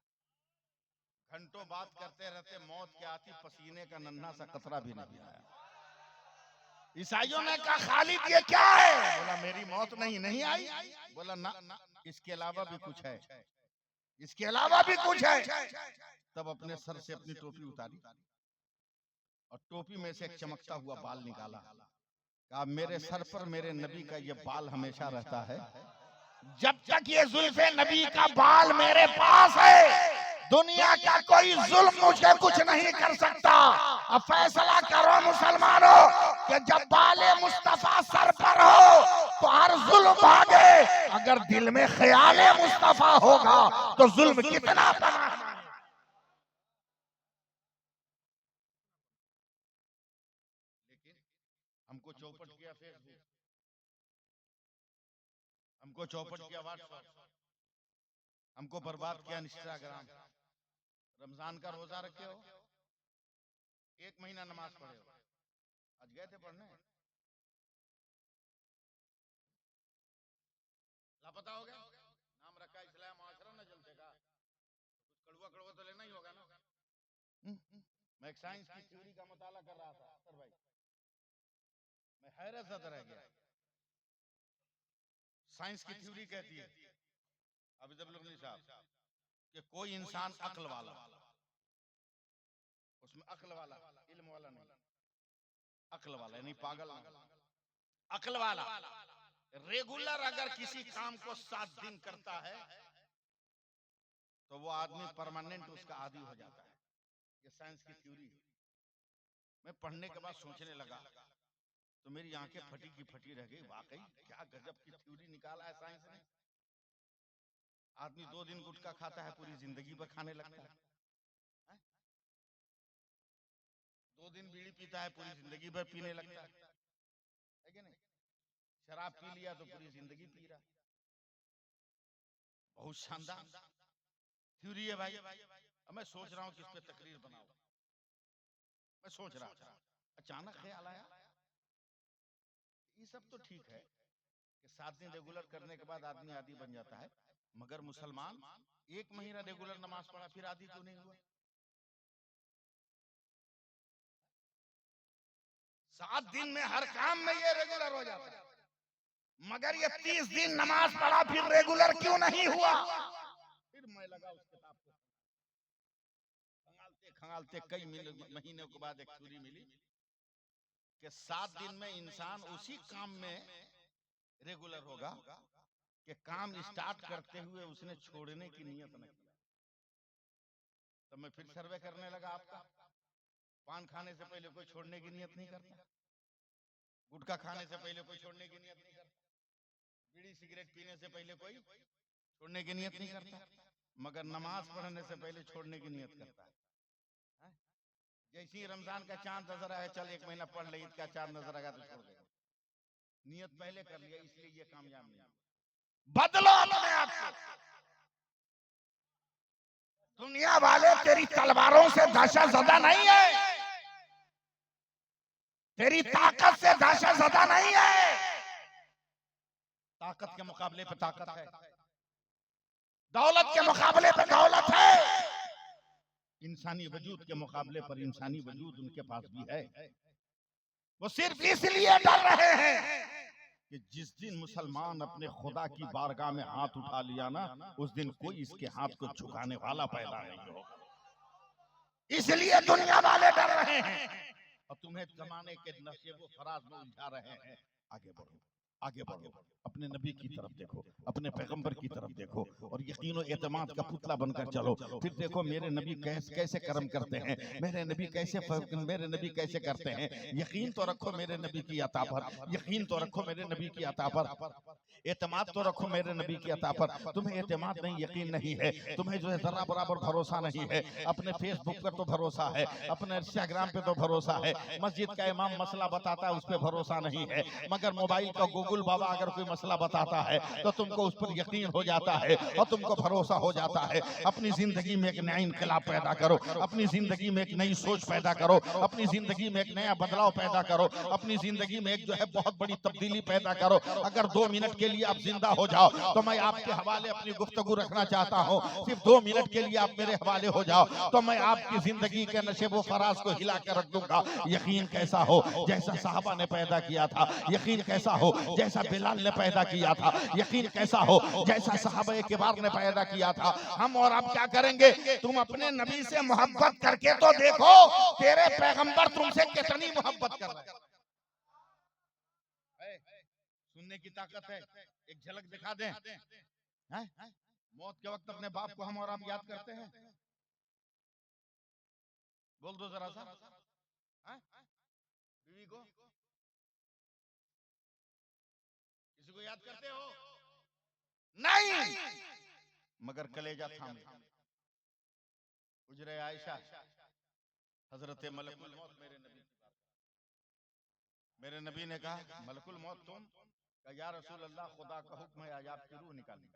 घंटों बात करते रहते, मौत के आती, पसीने का नन्हा सा कतरा भी नहीं आया। ईसाइयों ने कहा खालिद ये क्या है? बोला मेरी मौत नहीं आई। बोला ना, इसके अलावा भी कुछ है, इसके अलावा भी कुछ है। तब अपने सर से अपनी टोपी उतारी और टोपी में से एक चमकता हुआ बाल निकाला। कहा मेरे सर पर मेरे नबी का ये बाल हमेशा रहता है, जब तक ये जुल्फे नबी का बाल मेरे पास है दुनिया का कोई जुल्म मुझे कुछ नहीं कर सकता। अब फैसला करो मुसलमानों कि जब बाले मुस्तफा सर पर हो तो हर जुल्म भागे, अगर दिल में ख्याले मुस्तफा होगा तो जुल्म कितना बना। लेकिन हमको चौपट किया फेसबुक, हमको चौपट किया व्हाट्सएप, हमको बर्बाद किया इंस्टाग्राम। रमजान का रोजा रखे हो, 1 महीना नमाज पढ़े हो, आज गए थे पढ़ने, लापता हो गया। नाम रखा इस्लाम मुआशरा न जलते का, कुछ कड़वा कड़वा तो लेना ही होगा ना। मैं एक साइंस की थ्योरी का मुताला कर रहा था सर भाई, मैं हैरत ज़दा रह गया। साइंस की थ्योरी कहती है अब्दुल साहब कि कोई इंसान अक्ल वाला, उसमें अक्ल वाला इल्म वाला नहीं, अक्ल वाला यानी पागल ना, अक्ल वाला रेगुलर अगर किसी काम को 7 दिन करता है तो वो आदमी परमानेंट उसका आदी हो जाता है। ये साइंस की थ्योरी। मैं पढ़ने के बाद सोचने लगा तो मेरी आंखें फटी की फटी रह गई। वाकई क्या गजब की थ्योरी निकाला है साइंस ने। आदमी 2 दिन गुटखा खाता है, पूरी जिंदगी भर खाने लगता है। 2 दिन बीड़ी पीता है, पूरी जिंदगी भर पीने लगता है कि नहीं? शराब पी लिया तो पूरी जिंदगी पी रहा। बहुत शानदार थ्योरी है भाई। अब मैं सोच रहा हूँ कि इस पे तकरीर बनाऊं। मैं सोच रहा था, अचानक ख्याल आया ये सब तो ठीक है कि 7 दिन रेगुलर करने के बाद आदमी आदी बन जाता है, मगर मुसलमान 1 महीना रेगुलर नमाज पढ़ा फिर आदी क्यों नहीं हुआ? 7 दिन में हर काम में ये रेगुलर हो जाता है, मगर ये 30 दिन नमाज पढ़ा फिर रेगुलर क्यों नहीं हुआ? फिर मैं लगा उस किताब को खंगालते खंगालते कई महीनों के बाद एक थ्योरी मिली कि 7 दिन में इंसान उसी काम में रेगुलर होगा कि काम स्टार्ट करते हुए उसने छोड़ने की नियत न किया। तो मैं फिर सर्वे करने लगा आपका, पान खाने से पहले कोई छोड़ने की नियत नहीं करता, गुटखा खाने से पहले कोई छोड़ने की नियत नहीं करता, बीड़ी सिगरेट पीने से पहले कोई छोड़ने की नियत नहीं करता, मगर नमाज पढ़ने से पहले छोड़ने की नियत करता है। जैसे ही रमजान का चांद नजर आया, चल 1 महीना पढ़ ले, ईद का चांद नजर आएगा तो छोड़ देगा, नियत पहले कर लिया, इसलिए ये कामयाब नहीं। बदलो अपने आप को। दुनिया वाले तेरी तलवारों से दहशत ज़दा नहीं है, तेरी ताकत से दहशत ज़दा नहीं है, ताकत के मुकाबले पे ताकत है, दौलत के मुकाबले पे दौलत है, इंसानी वजूद के मुकाबले पर इंसानी वजूद उनके पास भी है। वो सिर्फ इसलिए डर रहे हैं कि जिस दिन मुसलमान अपने खुदा की बारगाह में हाथ उठा लिया ना, उस दिन कोई इसके हाथ को झुकाने वाला पैदा नहीं होगा, इसलिए दुनिया वाले डर रहे हैं और तुम्हें जमाने के नशेबो फराज में उलझा रहे हैं। आगे बढ़ो, आगे बढ़ो, अपने नबी की तरफ देखो, अपने पैगंबर की तरफ देखो और यकीन और एतमाद का पुतला बनकर चलो। फिर देखो मेरे नबी कैसे कर्म करते हैं, मेरे नबी कैसे करते हैं। यकीन तो रखो मेरे नबी की अता पर, यकीन तो रखो मेरे नबी की अता पर, एतमाद तो रखो मेरे नबी की अता पर। तुम्हें एतमाद नहीं, यकीन नहीं है, तुम्हें जो है जरा बराबर भरोसा नहीं है, अपने फेसबुक पर तो भरोसा है, अपने इंस्टाग्राम पे तो भरोसा है, मस्जिद का इमाम मसला बताता है उस पर भरोसा नहीं है, मगर मोबाइल का गूगल बाबा अगर कोई मसला बताता है तो तुमको उस पर यकीन हो जाता है और तुमको भरोसा हो जाता है। अपनी जिंदगी में एक नया इनकलाब पैदा करो, अपनी जिंदगी में एक नई सोच पैदा करो, अपनी जिंदगी में एक नया बदलाव पैदा करो, अपनी जिंदगी में एक जो है बहुत बड़ी तब्दीली पैदा करो। अगर 2 मिनट के लिए आप जिंदा हो जाओ तो मैं आपके हवाले अपनी गुफ्तगू रखना चाहता हूँ, सिर्फ 2 मिनट के लिए आप मेरे हवाले हो जाओ तो मैं आपकी जिंदगी के नशेबो फराज को हिला कर रख दूंगा। यकीन कैसा हो जैसा साहबा ने पैदा किया था, यकीन कैसा हो जैसा बिलाल ने पैदा किया था, यकीन कैसा हो जैसा सहाबा किबार ने पैदा किया था। हम और आप क्या करेंगे? तुम अपने नबी से मोहब्बत करके तो देखो तेरे पैगंबर तुमसे कितनी मोहब्बत कर रहे हैं। सुनने की ताकत है, एक झलक दिखा दें। मौत के वक्त अपने बाप को हम और आप याद करते हैं? बोल दो जरा सा। बीवी को, किसी को याद करते हो? नहीं, मगर कलेजा थाम लिया। उजरे आयशा, हजरत मलकुल मौत मेरे नबी ने कहा मलकुल मौत तुम? कहा या रसूल अल्लाह खुदा का हुक्म है आज आपकी रूह निकाली।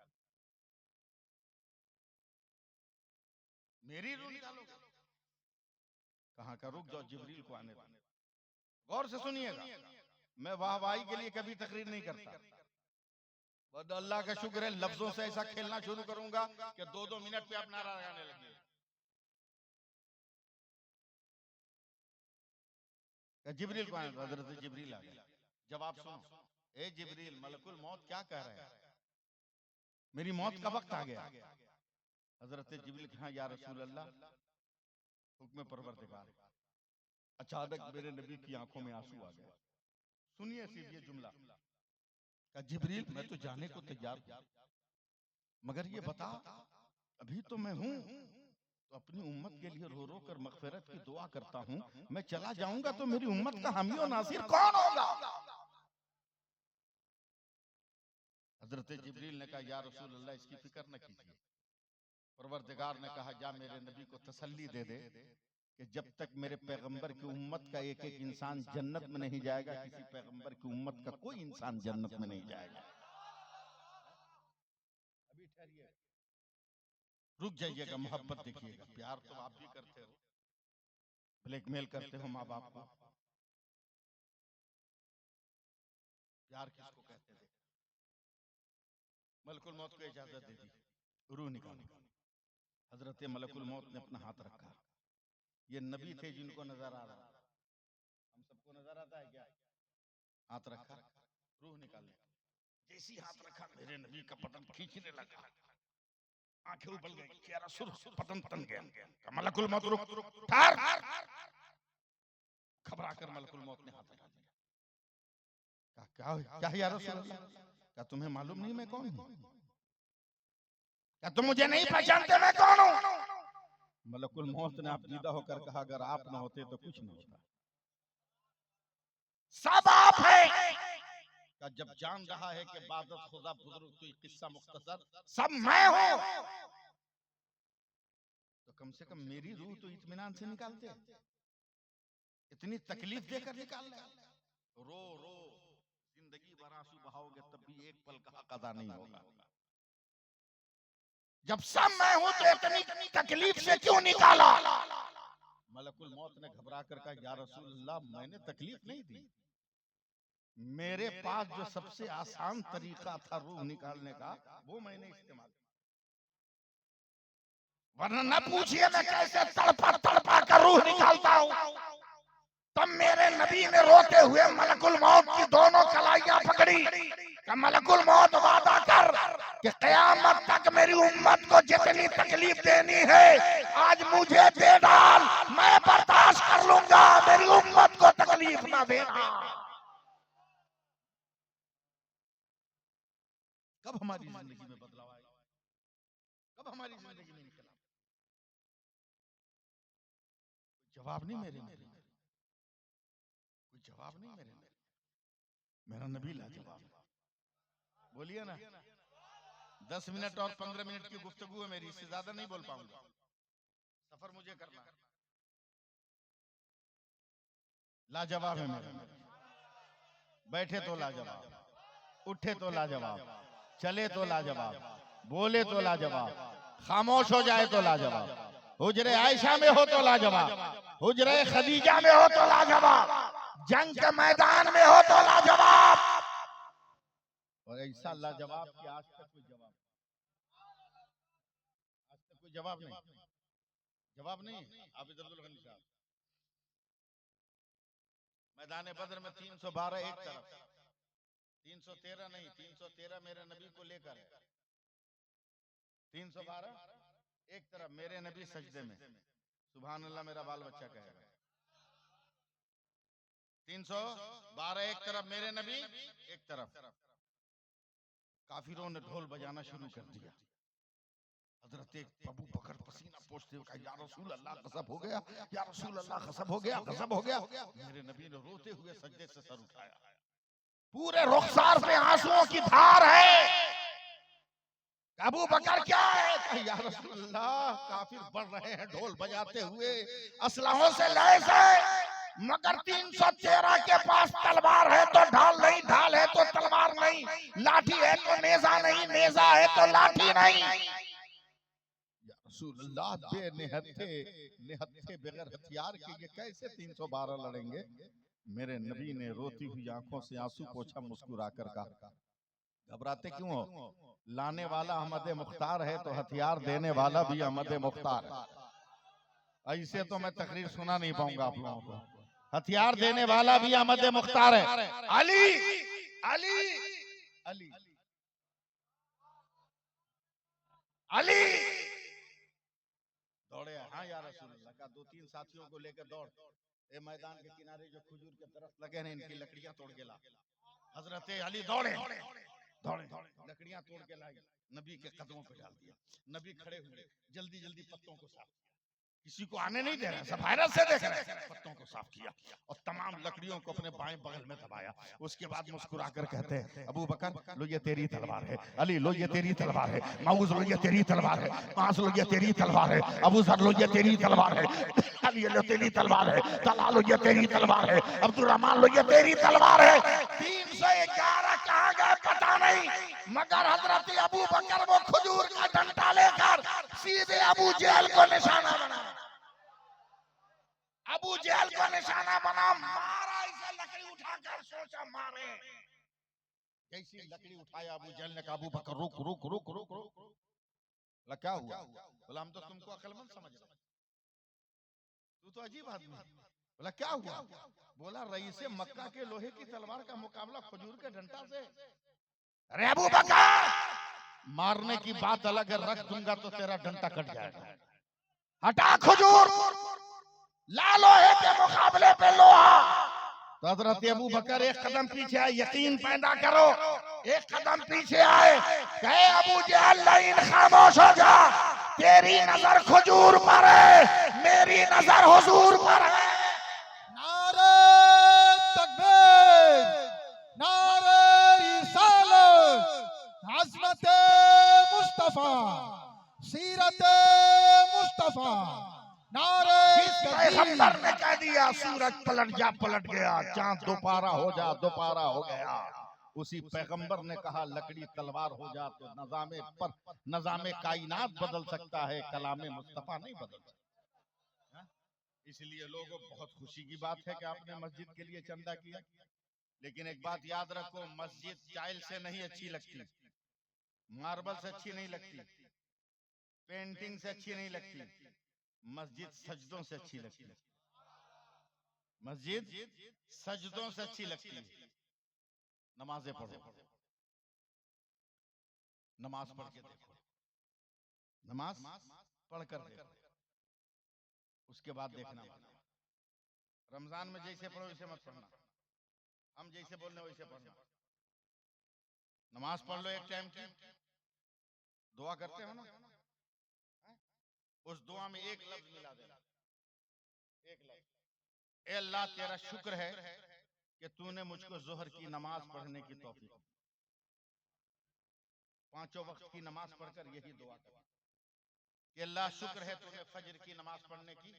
मेरी रूह निकालोगे? कहाँ का? रुक जाओ, जिब्रील को आने दो। गौर से सुनिएगा, मैं वाहवाही के लिए कभी तकरीर नहीं करता, बस अल्लाह का शुक्र है लफ्जों से ऐसा खेलना शुरू करूंगा कि 2-2 मिनट पे आप नारा लगाने लगे। जिब्रील को आने दो। हजरत जिब्रील आ गए। जवाब सुनो, ए जिब्रील, मलकुल मौत क्या कह रहे हैं? मेरी मौत का वक्त आ गया। हजरत जिब्रील कहा या रसूल अल्लाह हुक्म परवरदिगार। अचानक मेरे नबी की आंखों में आंसू आ गए। सुनिए सिर्फ ये जुमला, कहा जिब्रील मैं तो जाने को तैयार हूं, मगर ये बता अभी तो मैं हूं तो अपनी उम्मत के लिए रो रो कर मगफिरत की दुआ करता हूं, मैं चला जाऊंगा तो मेरी उम्मत का हामी और नासिर कौन होगा? हजरत जिब्रील ने कहा या रसूल अल्लाह इसकी फिक्र न कीजिए। परवरदिगार ने कहा जा मेरे नबी को तसल्ली दे दे कि जब तक मेरे पैगंबर की उम्मत का एक एक इंसान जन्नत में नहीं जाएगा, किसी पैगंबर की उम्मत का कोई इंसान जन्नत में नहीं जाएगा। अभी ठहरिए, रुक जाइएगा, मोहब्बत देखिएगा। प्यार तो आप भी करते हो, ब्लैकमेल करते हो माँ बाप को। प्यार किसको कहते हैं? मलकुल मौत को इजाजत दे दी, रूह निकाली। हजरत मलकुल मौत ने अपना हाथ रखा। ये नबी थे जिनको नजर आ रहा, हम सबको नजर आता है क्या? हाथ रखा, रूह निकालने। जैसी हाथ रखा मेरे नबी का बदन खींचने लगा, आंखें उबल गई, चेहरा सुर्ख, बदन तन गया। मलकुल मौत रुक, ठहर। घबरा कर मलकुल मौत ने हाथ हटा दिया। क्या क्या या रसूल अल्लाह, क्या तुम्हें मालूम नहीं मैं कौन हूं? क्या तुम मुझे नहीं पहचानते मैं कौन हूं? मलकुल मौत ने आपजीदा होकर कहा, अगर आप न होते तो कुछ नहीं होता, सब आप है। क्या जब जान रहा है कि बादत खुदा बुजुर्ग कोई किस्सा मुख्तसर सब मैं हूं, तो कम से कम मेरी रूह तो इत्मीनान से निकालते। इतनी तकलीफ देकर निकाल रहे। रो रो जिंदगी भर आंसू बहाओगे तब भी एक पल का कदा नहीं होगा। जब सब मैं हूं तो इतनी तकलीफ से क्यों निकाला? मलकुल मौत ने घबरा कर कहा, या रसूल अल्लाह, मैंने तकलीफ नहीं दी, मेरे पास जो सबसे आसान तरीका था रूह निकालने का वो मैंने इस्तेमाल किया। वरना न पूछिए मैं कैसे तड़पा तड़पा कर रूह निकालता हूं। तब मेरे नबी ने रोते हुए मलकुल मौत की दोनों कलाइयां पकड़ी। मलकुल मौत वादा कर कि क़यामत तक मेरी उम्मत को जितनी तकलीफ देनी है आज मुझे दे डाल, मैं बर्दाश्त कर लूंगा, मेरी उम्मत को तकलीफ ना देना। कब हमारी जिंदगी में बदलाव आएगा? कब हमारी जिंदगी में इनकलाब? जवाब नहीं मेरे नबी, कोई जवाब नहीं मेरे नबी। मेरा नबी लाजवाब। बोलिए ना, 10 मिनट और 15 मिनट की गुफ्तगू है मेरी, इससे ज्यादा नहीं बोल पाऊंगा, सफर मुझे करना है। लाजवाब है मेरा नबी। बैठे तो लाजवाब, उठे तो लाजवाब, चले तो लाजवाब, बोले तो लाजवाब, खामोश हो जाए तो लाजवाब, हुजरे आयशा में हो तो लाजवाब, हुजरे खदीजा में हो तो लाजवाब, जंग के मैदान में हो तो लाजवाब। और ऐसा लाजवाब कि आज तक कोई जवाब, आज तक कोई जवाब नहीं, जवाब नहीं। आबिद अब्दुल गनी साहब, मैदान बद्र में 312 एक तरफ, 313 नहीं, 313 मेरे नबी को लेकर है, 312 एक तरफ मेरे नबी सजदे में, सुभान अल्लाह मेरा बाल बच्चा कहेगा। 312 एक तरफ मेरे नबी एक तरफ। काफिरों ने ढोल बजाना शुरू कर दिया। हजरत अबू बकर पसीना पोंछते हुए कहा, या रसूल अल्लाह गजब हो गया, या रसूल अल्लाह गजब हो गया, गजब हो गया। मेरे नबी ने रोते हुए सजदे से सर उठाया, पूरे रुखसार पे आंसुओं की धार है। अबू बकर क्या है? या रसूल अल्लाह, काफिर बढ़ रहे हैं ढोल बजाते हुए, असलहों से लैस है, मगर 313 के पास तलवार है तो ढाल नहीं, ढाल है तो तलवार नहीं, लाठी है तो नेजा नहीं, नेजा है तो लाठी नहीं। या रसूल अल्लाह, बेनिहत्थे बगैर हथियार के ये कैसे 312 लड़ेंगे? मेरे नबी ने रोती हुई आंखों से आंसू पोंछा, मुस्कुराकर कहा, घबराते क्यों हो? लाने वाला अहमद मुख्तार है तो हथियार देने वाला भी अहमद मुख्तार है। ऐसे तो मैं तकरीर सुना नहीं पाऊंगा आप लोगों को। हथियार देने वाला भी अहमद मुख्तार है। अली अली अली अली दौड़े। हाँ या रसूल अल्लाह का 2-3 साथियों को लेकर दौड़, ए मैदान के किनारे जो खजूर के दरख्त लगे हैं इनकी लकड़ियां तोड़ के ला। हजरत अली दौड़े दौड़े लकड़ियां तोड़ के लाई, नबी के कदमों पे डाल दिया। नबी खड़े हुए, जल्दी जल्दी पत्तों को साफ, किसी को आने नहीं दे रहे, सब हैरत से देख रहे हैं। पत्तों को साफ किया और तमाम लकड़ियों को अपने बाएं बगल में दबाया। उसके बाद मुस्कुराकर कहते हैं, अबू बकर लो ये तेरी तलवार है, अली लो ये तेरी तलवार है, माऊज लो ये तेरी तलवार है, मास लो ये तेरी तलवार है, अबू जर लो ये तेरी तलवार है, अली लो तेरी तलवार है, तला लो ये तेरी तलवार है, अब्दुल रहमान लो ये तेरी तलवार है। 311 कहाँ गए पता नहीं, मगर हजरत अबू बकर वो खजूर का डंडा लेकर सीधे अबू जहल को निशाना बना, अबू जहल को निशाना बना, मारा। इसे लकड़ी उठाकर सोचा मारे, जैसी लकड़ी उठाया अबू जहल ने कहा अबू बकर रुक रुक रुक रुक रुक। बोला क्या हुआ? बोला हम तो तुमको अक्लमंद समझ रहे, तू तो अजीब आदमी है। बोला क्या हुआ? बोला रईस मक्का के लोहे की तलवार का मुकाबला खजूर के डंडा से। अरे अबू बकर, मारने की बात अलग है, रख दूंगा तो तेरा डंडा कट जाएगा। हटा खजूर, ला लोहे के मुकाबले पे लोहा। तो हजरत अबू बकर एक कदम पीछे आए, यकीन पैदा करो, एक कदम पीछे आए, कहे अबू जहल लाइन खामोश हो जा, तेरी नजर खजूर पर है, मेरी नजर हुजूर पर है। नारे तकबीर, नारे रिसालत, अज़मत मुस्तफा, सीरत मुस्तफा, नारे पैगंबर ने कह दिया सूरज पलट जा, पलट गया, चांद दोबारा हो जा, दोबारा हो गया। उसी पैगंबर ने कहा लकड़ी तलवार हो जा तो नज़ामे कायनात बदल सकता है, कलामे मुस्तफा नहीं बदल सकता। इसलिए लोगों, बहुत खुशी की बात है कि आपने मस्जिद के लिए चंदा किया, लेकिन एक बात याद रखो, मस्जिद टाइल से नहीं अच्छी लगती, मार्बल से अच्छी नहीं लगती, पेंटिंग से अच्छी नहीं लगती, मस्जिद सजदों से अच्छी लगती है। मस्जिद सजदों से अच्छी लगती है। नमाजें पढ़ो, नमाज पढ़ के देखो, नमाज पढ़ कर देखो, उसके बाद देखना। रमजान में जैसे पढ़ो वैसे मत पढ़ना, हम जैसे बोल रहे वैसे पढ़ना। नमाज पढ़ लो एक टाइम की, दुआ करते हो ना, उस दुआ में एक लफ्ज मिला देना, एक लफ्ज, ए अल्लाह तेरा शुक्र है कि तूने मुझको जोहर की नमाज पढ़ने की तौफीक दी। पांचों वक्त की नमाज पढ़कर यही दुआ कर कि अल्लाह शुक्र है तूने फजर की नमाज पढ़ने की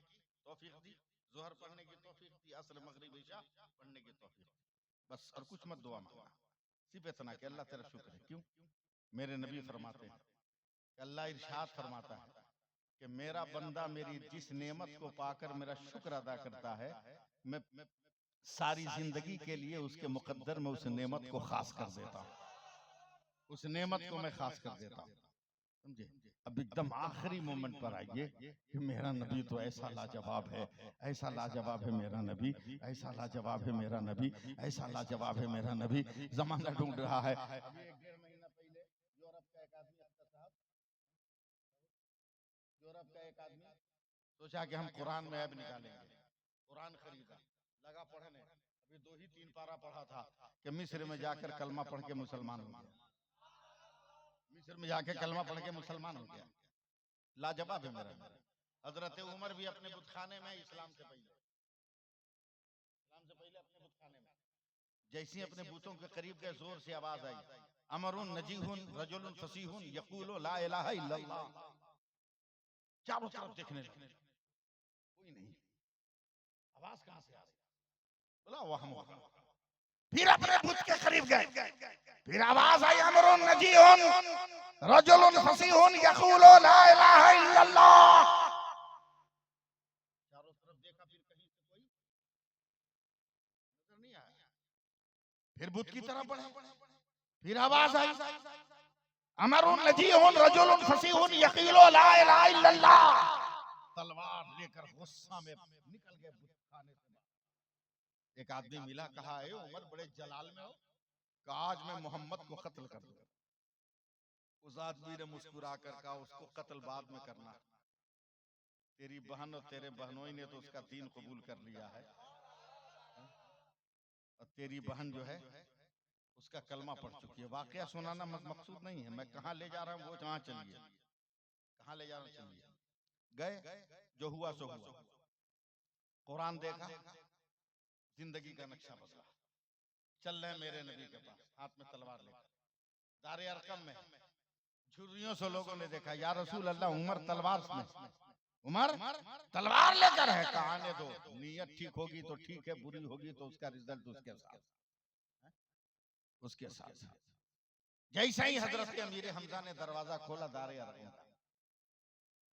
तौफीक दी, जोहर पढ़ने की तौफीक दी, असर मगरिब इशा पढ़ने की तौफीक दी। बस और कुछ मत दुआ मांगना, सिर्फ इतना कि अल्लाह तेरा शुक्र है। क्यों? मेरे नबी फरमाते हैं, अल्लाह इरशाद फरमाता है कि मेरा बंदा मेरी जिस नेमत को पाकर मेरा शुक्र अदा करता है, मैं सारी जिंदगी के लिए उसके मुकद्दर में उस नेमत को खास कर देता हूँ, उस नेमत को मैं खास कर देता हूँ। समझे? अब एकदम आखिरी मोमेंट पर आइए कि मेरा नबी तो ऐसा लाजवाब है, ऐसा लाजवाब है मेरा नबी, ऐसा लाजवाब है मेरा नबी, ऐसा लाजवाब है मेरा नबी। जमाना ढूंढ रहा है। अभी 1-1.5 महीना पहले यूरोप का एक आदमी, यूरोप का एक आदमी सोचा कि हम कुरान में ऐब निकालेंगे, कुरान खरीदा, लगा पढ़ने, अभी 2 ही 3 पारा पढ़ा था कि मिस्र में जाकर कलमा पढ़ के मुसलमान हो गया, मिस्र में जाके कलमा पढ़ के मुसलमान हो गया। लाजवाब है मेरा। हजरत उमर भी अपने बुतखाने में, इस्लाम से पहले अपने बुतखाने में, जैसे अपने बूतों के करीब गए, जोर से आवाज आई, अमरुन नजीहुन रजुलुन फसीहुन यकूलु ला इलाहा इल्लल्लाह। चारों तरफ देखने लगे, कोई नहीं, आवाज कहां से आ रही? बोला वहम होगा। फिर अपने बुत के करीब गए, फिर आवाज आई, अमरुन नजीहुन रजुलुन फसीहुन यकूलु ला इलाहा इल्लल्लाह। चारों तरफ देखा, फिर कहीं से कोई नजर नहीं आया। फिर बुत की तरफ बढ़े, फिर आवाज आई, अमरुन नजीहुन रजुलुन फसीहुन यकूलु ला इलाहा इल्लल्लाह। तलवार लेकर गुस्सा में निकल गए बुत खाने से। एक आदमी मिला, कहा है उमर बड़े जलाल में हो, कहा आज मैं मोहम्मद को कत्ल कर दूंगा। उस आदमी ने मुस्कुरा कर कहा उसको कत्ल बाद में करना, तेरी बहन और तेरे बहनोई ने तो उसका दीन कबूल कर लिया है, और तेरी बहन जो है उसका कलमा पढ़ चुकी है। वाकया सुनाना मकसूद नहीं है, मैं कहाँ ले जा रहा हूँ वो जहाँ चलिए, कहाँ ले जा रहा हूँ चलिए। गए, जो हुआ सो हुआ, कुरान देखा, जिंदगी का नक्शा बदला। चल रहे मेरे नबी के पास, हाथ में तलवार लेकर, दारे अरकम में झुर्रियों से लोगों ने देखा, या रसूल अल्लाह उमर तलवार में, उमर तलवार लेकर है। कहा आने दो, नीयत ठीक होगी तो ठीक है, बुरी होगी तो उसका रिजल्ट उसके साथ, उसके साथ। जैसे ही हजरत के अमीर हमजा ने दरवाजा खोला दारे अरकम का,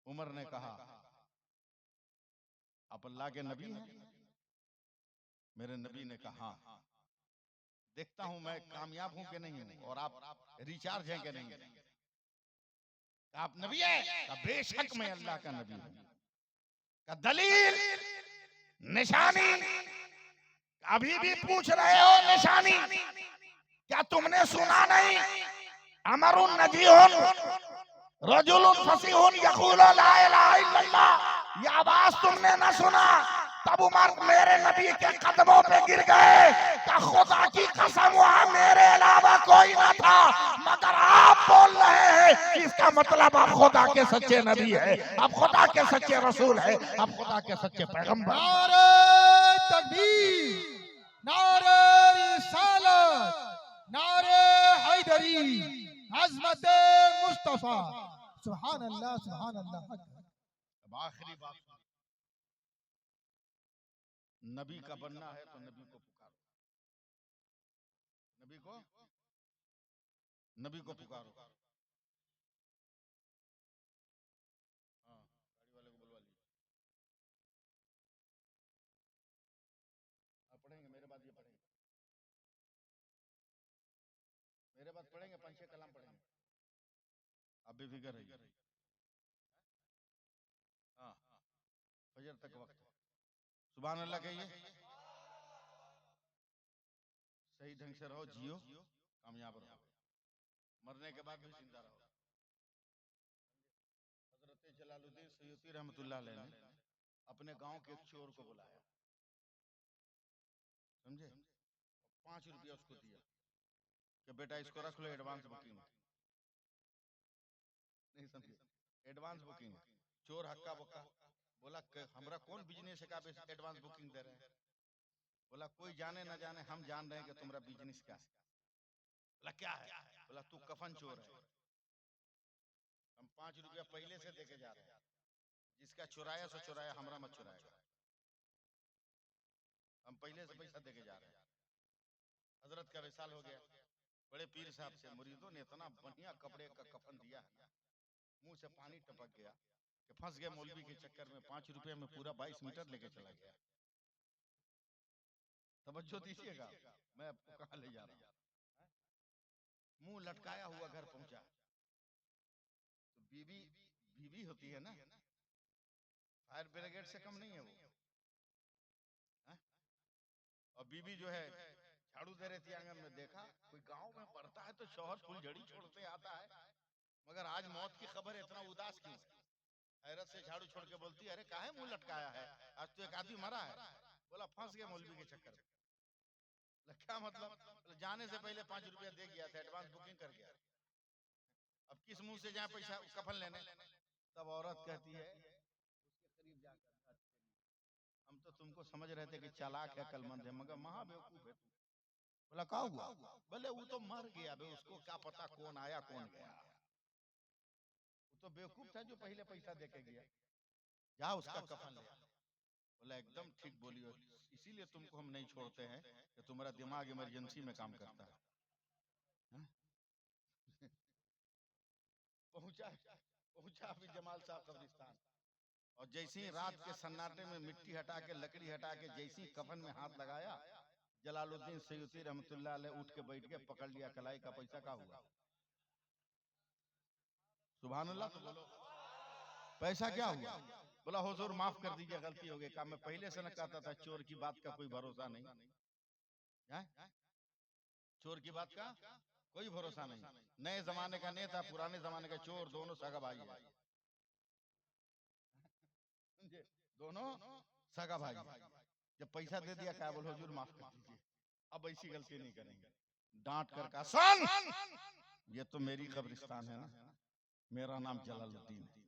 उमर ने कहा आप अल्लाह के नबी हैं? मेरे नबी ने कहा देखता हूं मैं कामयाब हूं कि नहीं हूं, और आप रिचार्ज हैं कि नहीं हैं। आप नबी हैं? कहा, बेशक मैं अल्लाह का नबी हूं। का दलील, निशानी, अभी भी पूछ रहे हो निशानी? क्या तुमने सुना नहीं? अमरुन नजीहुन रजुलुन फसीहुन यक़ूलु ला इलाहा इल्लल्लाह, ये आवाज तुमने न सुना? तब उमर मेरे नबी के कदमों पे गिर गए कि खुदा की कसम वहां मेरे अलावा कोई न था, मगर आप बोल रहे हैं कि इसका मतलब आप खुदा के सच्चे नबी है, आप खुदा के सच्चे रसूल है, आप खुदा के सच्चे पैगंबर। नारे तकबीर, नारे रिसालत, नारे हैदरी, अज़मत मुस्तफा। सुभान अल्लाह, सुभान अल्लाह। अब आखिरी बात, नबी का बनना है तो नबी को पुकारो, नबी को पुकारो। हाँ, गाड़ी वाले को बुलवा लीजिए। आप पढ़ेंगे मेरे बाद, ये पढ़ेंगे मेरे बाद, पढ़ेंगे 5-6 कलाम पढ़ेंगे, आप बेफिक्र रहिए। हाँ, फजर तक वक्त है। सुभान अल्लाह कहिए। सही ढंग से रहो, जियो, कामयाब रहो, मरने के बाद भी जिंदा रहो। हजरत जलालुद्दीन सयूती रहमतुल्लाह अलैह ने अपने गांव के एक चोर को बुलाया, समझे, 5 रुपया उसको दिया कि बेटा इसको रख लो, एडवांस बुकिंग। नहीं समझे, एडवांस बुकिंग। चोर हक्का बक्का बोला हमरा कौन बिजनेस है का एडवांस बुकिंग दे रहे हैं? बोला कोई जाने ना जाने, हम जान रहे हैं कि तुम्हारा बिजनेस क्या है। बोला क्या है? बोला तू कफन चोर है, हम 5 रुपया पहले से देके जा रहे हैं, जिसका चुराया सो चुराया, हमरा मत चुराएगा, हम पहले से पैसा देके जा रहे हैं। हजरत का विशाल हो गया, बड़े पीर साहब से मुरीदों ने इतना बढ़िया कपड़े का कफन दिया, मुंह से पानी टपक गया कि फंस गए मौलवी के चक्कर में, 5 रुपए में पूरा 22 मीटर लेके चला गया। तवज्जो दीजिएगा, मैं आपको कहां ले जा रहा हूं। मुंह लटकाया हुआ घर पहुंचा, तो बीवी बीवी होती है ना, फायर ब्रिगेड से कम नहीं है वो, है? और बीवी जो है झाड़ू दे रही थी आंगन में, देखा कोई गांव में पड़ता है तो शौहर फुलझड़ी छोड़ते आता है, मगर आज मौत की खबर इतना उदास क्यों? हैरत से झाड़ू छोड़ के बोलती है, अरे काहे मुंह लटकाया है, आज तो एक आदमी मरा है। बोला फंस गया मौलवी के चक्कर में। क्या मतलब? जाने से पहले 5 रुपया दे गया था, एडवांस बुकिंग कर गया, अब किस मुंह से जाए पैसा कफन लेने? तब औरत कहती है उसके करीब जाकर, हम तो तुमको समझ रहे थे कि चालाक है, अकलमंद है, मगर महाबेवकूफ है तू। बोला क्या हुआ? बोले वो तो मर गया बे, उसको क्या पता कौन आया कौन गया, वो तो बेवकूफ था जो पहले पैसा देके गया, जा उसका कफन ले। बोला एकदम ठीक बोली हो, इसीलिए तुमको हम नहीं छोड़ते हैं कि तुम्हारा दिमाग इमरजेंसी में काम करता है। पहुंचा पहुंचा अभी जमाल साहब कब्रिस्तान, और जैसे ही रात के सन्नाटे में मिट्टी हटा के, लकड़ी हटा के, जैसे ही कफन में हाथ लगाया, जलालुद्दीन सयूती रहमतुल्लाह अलैह उठ के बैठ गए, पकड़ लिया, कलाई का पैसा का हुआ? सुभान अल्लाह तो बोलो, पैसा क्या हुआ? बोला हुजूर माफ कर दीजिए, गलती हो गई। कहा मैं पहले से न कहता था चोर की बात का कोई भरोसा नहीं है, चोर की बात का कोई भरोसा नहीं। नए जमाने का नेता, पुराने जमाने का चोर, दोनों सगा भाई है, दोनों सगा भाई। जब पैसा दे दिया, क्या बोल हुजूर माफ कर दीजिए, अब ऐसी गलती नहीं करेंगे। डांट कर कहा सुन, ये तो मेरी कब्रिस्तान है ना, मेरा नाम जलालुद्दीन है,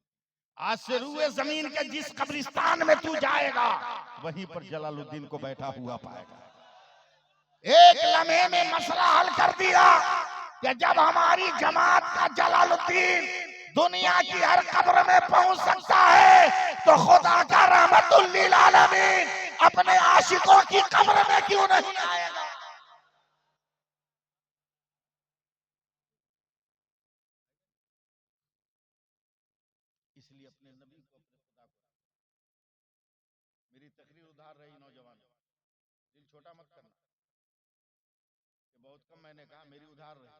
आज से रूए जमीन के जिस कब्रिस्तान में तू जाएगा, वहीं पर जलालुद्दीन को बैठा हुआ पाएगा। एक लम्हे में मसला हल कर दिया कि जब हमारी जमात का जलालुद्दीन दुनिया की हर कब्र में पहुंच सकता है, तो खुदा का रहमतुल लिल आलमीन अपने आशिकों की कब्र में क्यों नहीं आएगा? इसलिए अपने नबी को, अपने खुदा को, मेरी तकरीर उधार रही नौजवान, दिल छोटा मत करना कि बहुत कम मैंने कहा, मेरी उधार रहे।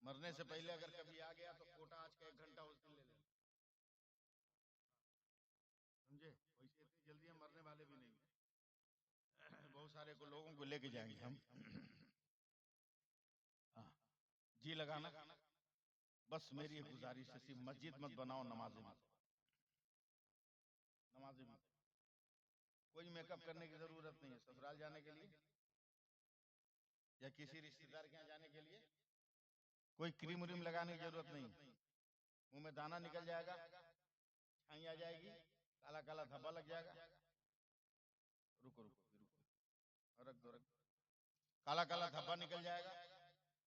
मरने से पहले अगर कभी आ गया तो कोटा आज का 1 घंटा उस दिन ले लेना, समझे? वैसे इतनी जल्दी हम मरने वाले भी नहीं हैं। बहुत सारे को लोगों को लेके जाएंगे हम। हाँ, जी लगाना। बस मेरी एक गुजारिश है, सिर्फ मस्जिद मत बनाओ, नमाजें मत, नमाजें मत। कोई मेकअप करने की जरूरत नहीं है ससुराल जाने के लिए या किसी रिश्तेदार के यहाँ जाने के लिए। कोई क्रीम व्रीम लगाने की जरूरत नहीं। मुंह में दाना निकल जाएगा, छाई आ जाएगी, काला काला धब्बा लग जाएगा। रुको रुको रुको, रख दो, रख दो। काला काला धब्बा निकल जाएगा,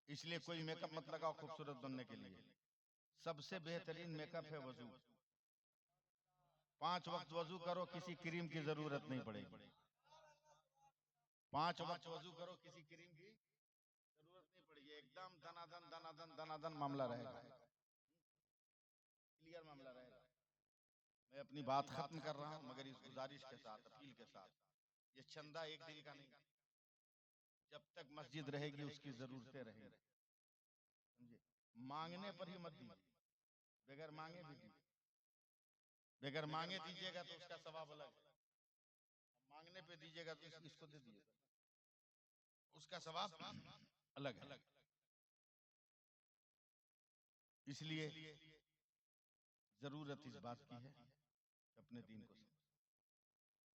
इसलिए कोई मेकअप मत लगाओ खूबसूरत बनने के लिए। सबसे बेहतरीन मेकअप है वजू। 5 वक्त वजू करो, किसी क्रीम की जरूरत नहीं पड़ेगी। 5 वक्त वजू करो, किसी क्रीम की जरूरत नहीं पड़ेगी। एकदम दनादन दनादन दनादन मामला रहेगा, क्लियर मामला रहेगा। मैं अपनी बात खत्म कर रहा हूं, मगर इस गुजारिश के साथ, अपील के साथ, ये चंदा एक दिन का नहीं, जब तक मस्जिद रहेगी उसकी जरूरतें रहेंगी, समझे? मांगने पर ही मत दीजिए, बगैर मांगे भी दीजिए। बगैर मांगे दीजिएगा तो उसका सवाब अलग है, मांगने पे दीजिएगा तो इसको दे दीजिएगा, उसका सवाब अलग है। इसलिए जरूरत इस बात की है कि अपने दीन को